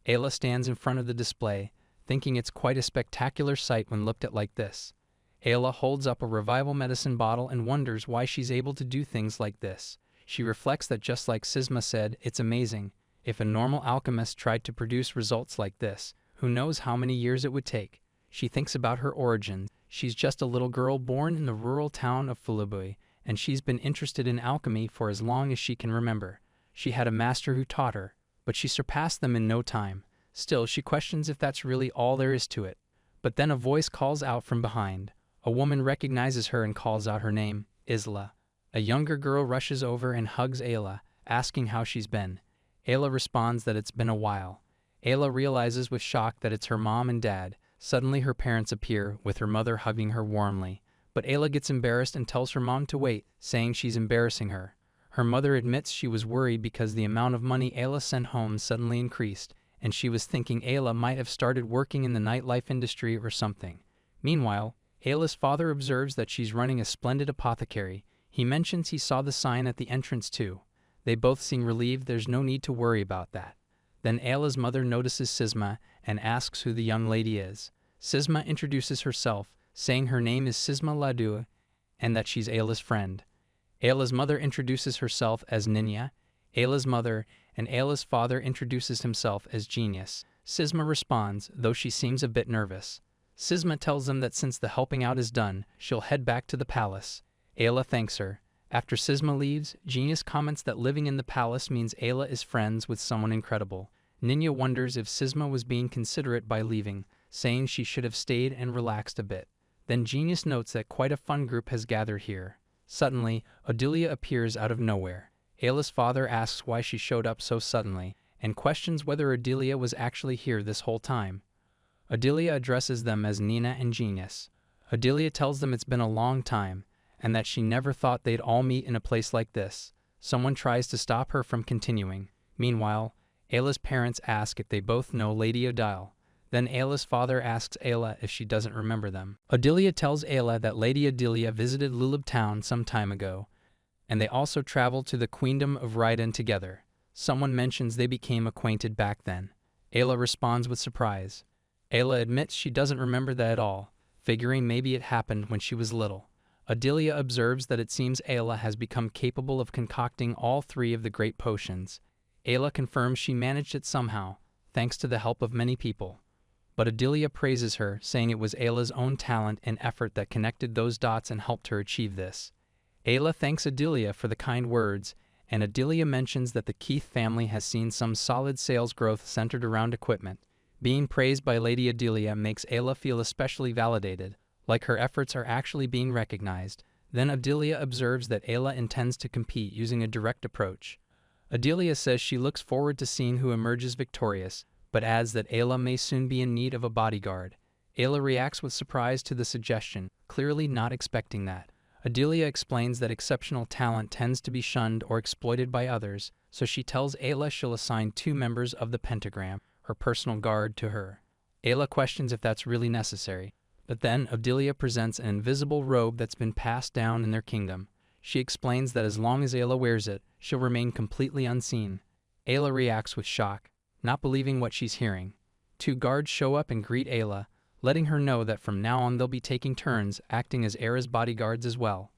Ayla stands in front of the display, thinking it's quite a spectacular sight when looked at like this. Ayla holds up a Revival Medicine bottle and wonders why she's able to do things like this. She reflects that just like Shisma said, it's amazing. If a normal alchemist tried to produce results like this, who knows how many years it would take. She thinks about her origins. She's just a little girl born in the rural town of Fulabui, and she's been interested in alchemy for as long as she can remember. She had a master who taught her, but she surpassed them in no time. Still, she questions if that's really all there is to it. But then a voice calls out from behind. A woman recognizes her and calls out her name, Isla. A younger girl rushes over and hugs Ayla, asking how she's been. Ayla responds that it's been a while. Ayla realizes with shock that it's her mom and dad. Suddenly her parents appear, with her mother hugging her warmly. But Ayla gets embarrassed and tells her mom to wait, saying she's embarrassing her. Her mother admits she was worried because the amount of money Ayla sent home suddenly increased, and she was thinking Ayla might have started working in the nightlife industry or something. Meanwhile, Ayla's father observes that she's running a splendid apothecary. He mentions he saw the sign at the entrance too. They both seem relieved there's no need to worry about that. Then Ayla's mother notices Shisma and asks who the young lady is. Shisma introduces herself, saying her name is Shisma Ladua and that she's Ayla's friend. Ayla's mother introduces herself as Ninya, Ayla's mother, and Ayla's father introduces himself as Genius. Shisma responds, though she seems a bit nervous. Shisma tells them that since the helping out is done, she'll head back to the palace. Ayla thanks her. After Shisma leaves, Genius comments that living in the palace means Ayla is friends with someone incredible. Ninya wonders if Shisma was being considerate by leaving, saying she should have stayed and relaxed a bit. Then Genius notes that quite a fun group has gathered here. Suddenly, Adelia appears out of nowhere. Ayla's father asks why she showed up so suddenly, and questions whether Adelia was actually here this whole time. Adelia addresses them as Nina and Genius. Adelia tells them it's been a long time, and that she never thought they'd all meet in a place like this. Someone tries to stop her from continuing. Meanwhile, Ayla's parents ask if they both know Lady Odile. Then Ayla's father asks Ayla if she doesn't remember them. Adelia tells Ayla that Lady Adelia visited Lulub town some time ago, and they also traveled to the Queendom of Raidan together. Someone mentions they became acquainted back then. Ayla responds with surprise. Ayla admits she doesn't remember that at all, figuring maybe it happened when she was little. Adelia observes that it seems Ayla has become capable of concocting all 3 of the great potions. Ayla confirms she managed it somehow, thanks to the help of many people. But Adelia praises her, saying it was Ayla's own talent and effort that connected those dots and helped her achieve this. Ayla thanks Adelia for the kind words, and Adelia mentions that the Keith family has seen some solid sales growth centered around equipment. Being praised by Lady Adelia makes Ayla feel especially validated, like her efforts are actually being recognized. Then Adelia observes that Ayla intends to compete using a direct approach. Adelia says she looks forward to seeing who emerges victorious, but adds that Ayla may soon be in need of a bodyguard. Ayla reacts with surprise to the suggestion, clearly not expecting that. Adelia explains that exceptional talent tends to be shunned or exploited by others, so she tells Ayla she'll assign 2 members of the pentagram, her personal guard, to her. Ayla questions if that's really necessary, but then Adelia presents an invisible robe that's been passed down in their kingdom. She explains that as long as Ayla wears it, she'll remain completely unseen. Ayla reacts with shock, not believing what she's hearing. 2 guards show up and greet Ayla, letting her know that from now on they'll be taking turns acting as Ayla's bodyguards as well.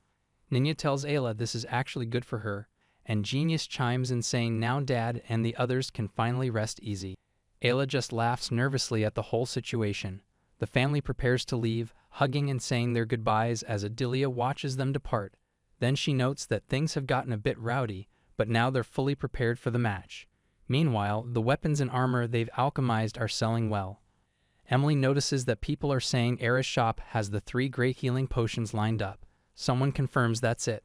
Ninya tells Ayla this is actually good for her, and Genius chimes in saying now Dad and the others can finally rest easy. Ayla just laughs nervously at the whole situation. The family prepares to leave, hugging and saying their goodbyes as Adelia watches them depart. Then she notes that things have gotten a bit rowdy, but now they're fully prepared for the match. Meanwhile, the weapons and armor they've alchemized are selling well. Emily notices that people are saying Era's shop has the 3 great healing potions lined up. Someone confirms that's it.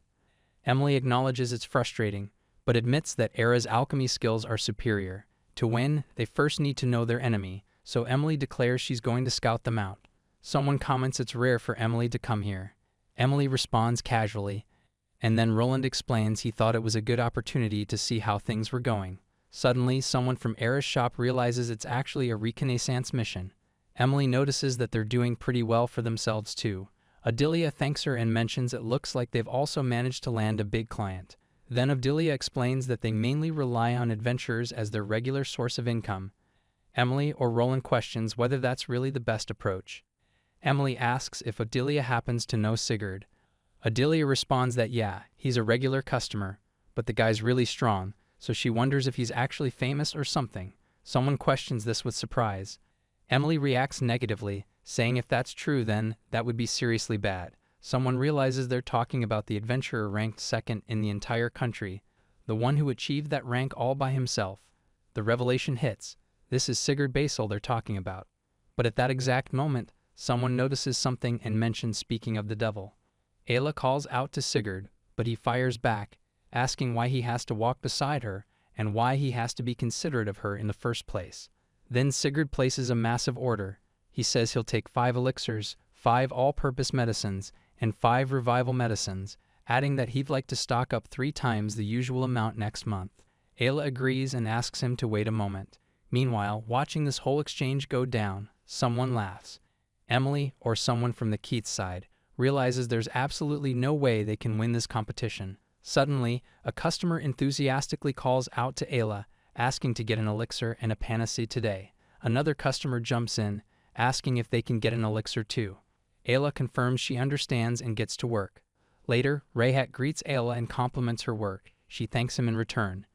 Emily acknowledges it's frustrating, but admits that Era's alchemy skills are superior. To win, they first need to know their enemy, so Emily declares she's going to scout them out. Someone comments it's rare for Emily to come here. Emily responds casually, and then Roland explains he thought it was a good opportunity to see how things were going. Suddenly, someone from Era's shop realizes it's actually a reconnaissance mission. Emily notices that they're doing pretty well for themselves too. Adelia thanks her and mentions it looks like they've also managed to land a big client. Then Adelia explains that they mainly rely on adventurers as their regular source of income. Emily or Roland questions whether that's really the best approach. Emily asks if Adelia happens to know Sigurd. Adelia responds that yeah, he's a regular customer, but the guy's really strong, so she wonders if he's actually famous or something. Someone questions this with surprise. Emily reacts negatively, saying if that's true then that would be seriously bad. Someone realizes they're talking about the adventurer ranked second in the entire country, the one who achieved that rank all by himself. The revelation hits. This is Sigurd Basel they're talking about. But at that exact moment, someone notices something and mentions speaking of the devil. Ayla calls out to Sigurd, but he fires back, asking why he has to walk beside her and why he has to be considerate of her in the first place. Then Sigurd places a massive order. He says he'll take 5 elixirs, 5 all-purpose medicines, and 5 revival medicines, adding that he'd like to stock up 3 times the usual amount next month. Ayla agrees and asks him to wait a moment. Meanwhile, watching this whole exchange go down, someone laughs. Emily, or someone from the Keats side, realizes there's absolutely no way they can win this competition. Suddenly, a customer enthusiastically calls out to Ayla, asking to get an elixir and a panacea today. Another customer jumps in, asking if they can get an elixir too. Ayla confirms she understands and gets to work. Later, Rayhat greets Ayla and compliments her work. She thanks him in return.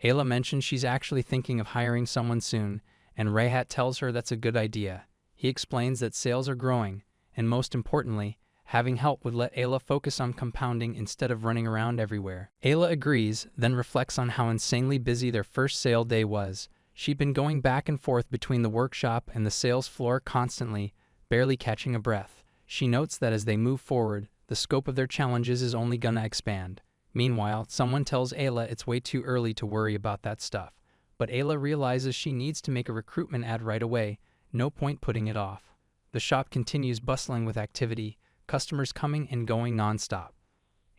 Ayla mentions she's actually thinking of hiring someone soon, and Rayhat tells her that's a good idea. He explains that sales are growing, and most importantly, having help would let Ayla focus on compounding instead of running around everywhere. Ayla agrees, then reflects on how insanely busy their first sale day was. She'd been going back and forth between the workshop and the sales floor constantly, barely catching a breath. She notes that as they move forward, the scope of their challenges is only gonna expand. Meanwhile, someone tells Ayla it's way too early to worry about that stuff. But Ayla realizes she needs to make a recruitment ad right away, no point putting it off. The shop continues bustling with activity, customers coming and going non-stop.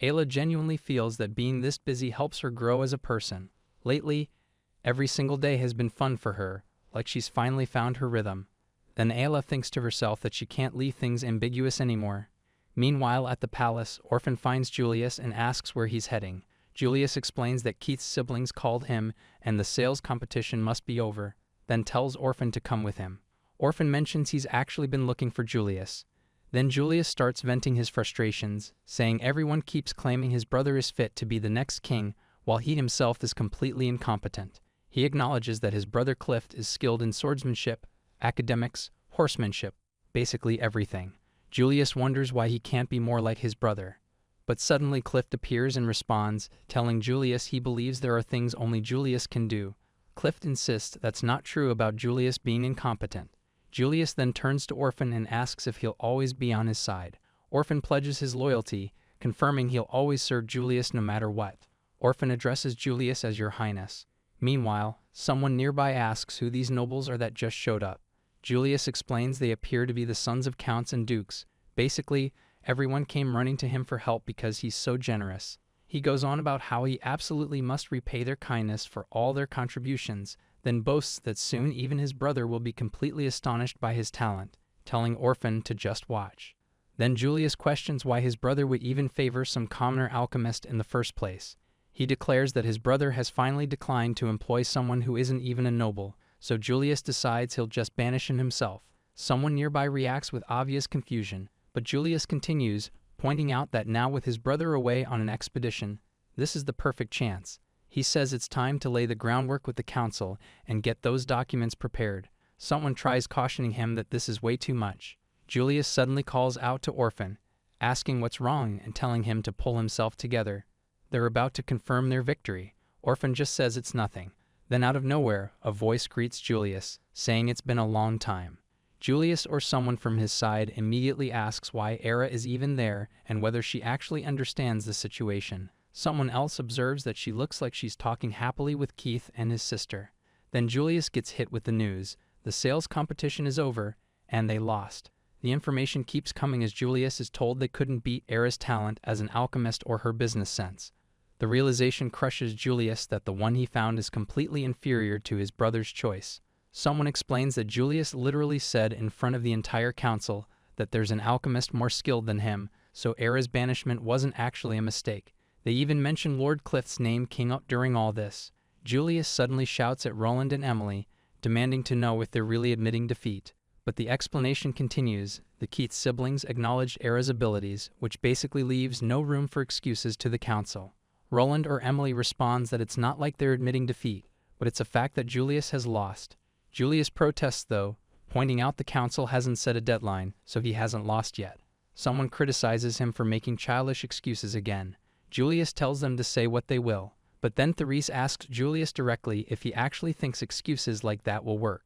Ayla genuinely feels that being this busy helps her grow as a person. Lately, every single day has been fun for her, like she's finally found her rhythm. Then Ayla thinks to herself that she can't leave things ambiguous anymore. Meanwhile, at the palace, Orphan finds Julius and asks where he's heading. Julius explains that Keith's siblings called him and the sales competition must be over, then tells Orphan to come with him. Orphan mentions he's actually been looking for Julius. Then Julius starts venting his frustrations, saying everyone keeps claiming his brother is fit to be the next king, while he himself is completely incompetent. He acknowledges that his brother Clif is skilled in swordsmanship, academics, horsemanship, basically everything. Julius wonders why he can't be more like his brother. But suddenly Clif appears and responds, telling Julius he believes there are things only Julius can do. Clif insists that's not true about Julius being incompetent. Julius then turns to Orphan and asks if he'll always be on his side. Orphan pledges his loyalty, confirming he'll always serve Julius no matter what. Orphan addresses Julius as Your Highness. Meanwhile, someone nearby asks who these nobles are that just showed up. Julius explains they appear to be the sons of counts and dukes. Basically, everyone came running to him for help because he's so generous. He goes on about how he absolutely must repay their kindness for all their contributions, then boasts that soon even his brother will be completely astonished by his talent, telling Orphan to just watch. Then Julius questions why his brother would even favor some commoner alchemist in the first place. He declares that his brother has finally declined to employ someone who isn't even a noble, so Julius decides he'll just banish him himself. Someone nearby reacts with obvious confusion, but Julius continues, pointing out that now with his brother away on an expedition, this is the perfect chance. He says it's time to lay the groundwork with the council and get those documents prepared. Someone tries cautioning him that this is way too much. Julius suddenly calls out to Orphan, asking what's wrong and telling him to pull himself together. They're about to confirm their victory. Orphan just says it's nothing. Then out of nowhere, a voice greets Julius, saying it's been a long time. Julius or someone from his side immediately asks why Era is even there and whether she actually understands the situation. Someone else observes that she looks like she's talking happily with Keith and his sister. Then Julius gets hit with the news. The sales competition is over, and they lost. The information keeps coming as Julius is told they couldn't beat Era's talent as an alchemist or her business sense. The realization crushes Julius that the one he found is completely inferior to his brother's choice. Someone explains that Julius literally said in front of the entire council that there's an alchemist more skilled than him, so Era's banishment wasn't actually a mistake. They even mention Lord Clif's name came up during all this. Julius suddenly shouts at Roland and Emily, demanding to know if they're really admitting defeat. But the explanation continues. The Keith siblings acknowledged Era's abilities, which basically leaves no room for excuses to the council. Roland or Emily responds that it's not like they're admitting defeat, but it's a fact that Julius has lost. Julius protests though, pointing out the council hasn't set a deadline, so he hasn't lost yet. Someone criticizes him for making childish excuses again. Julius tells them to say what they will, but then Therese asks Julius directly if he actually thinks excuses like that will work.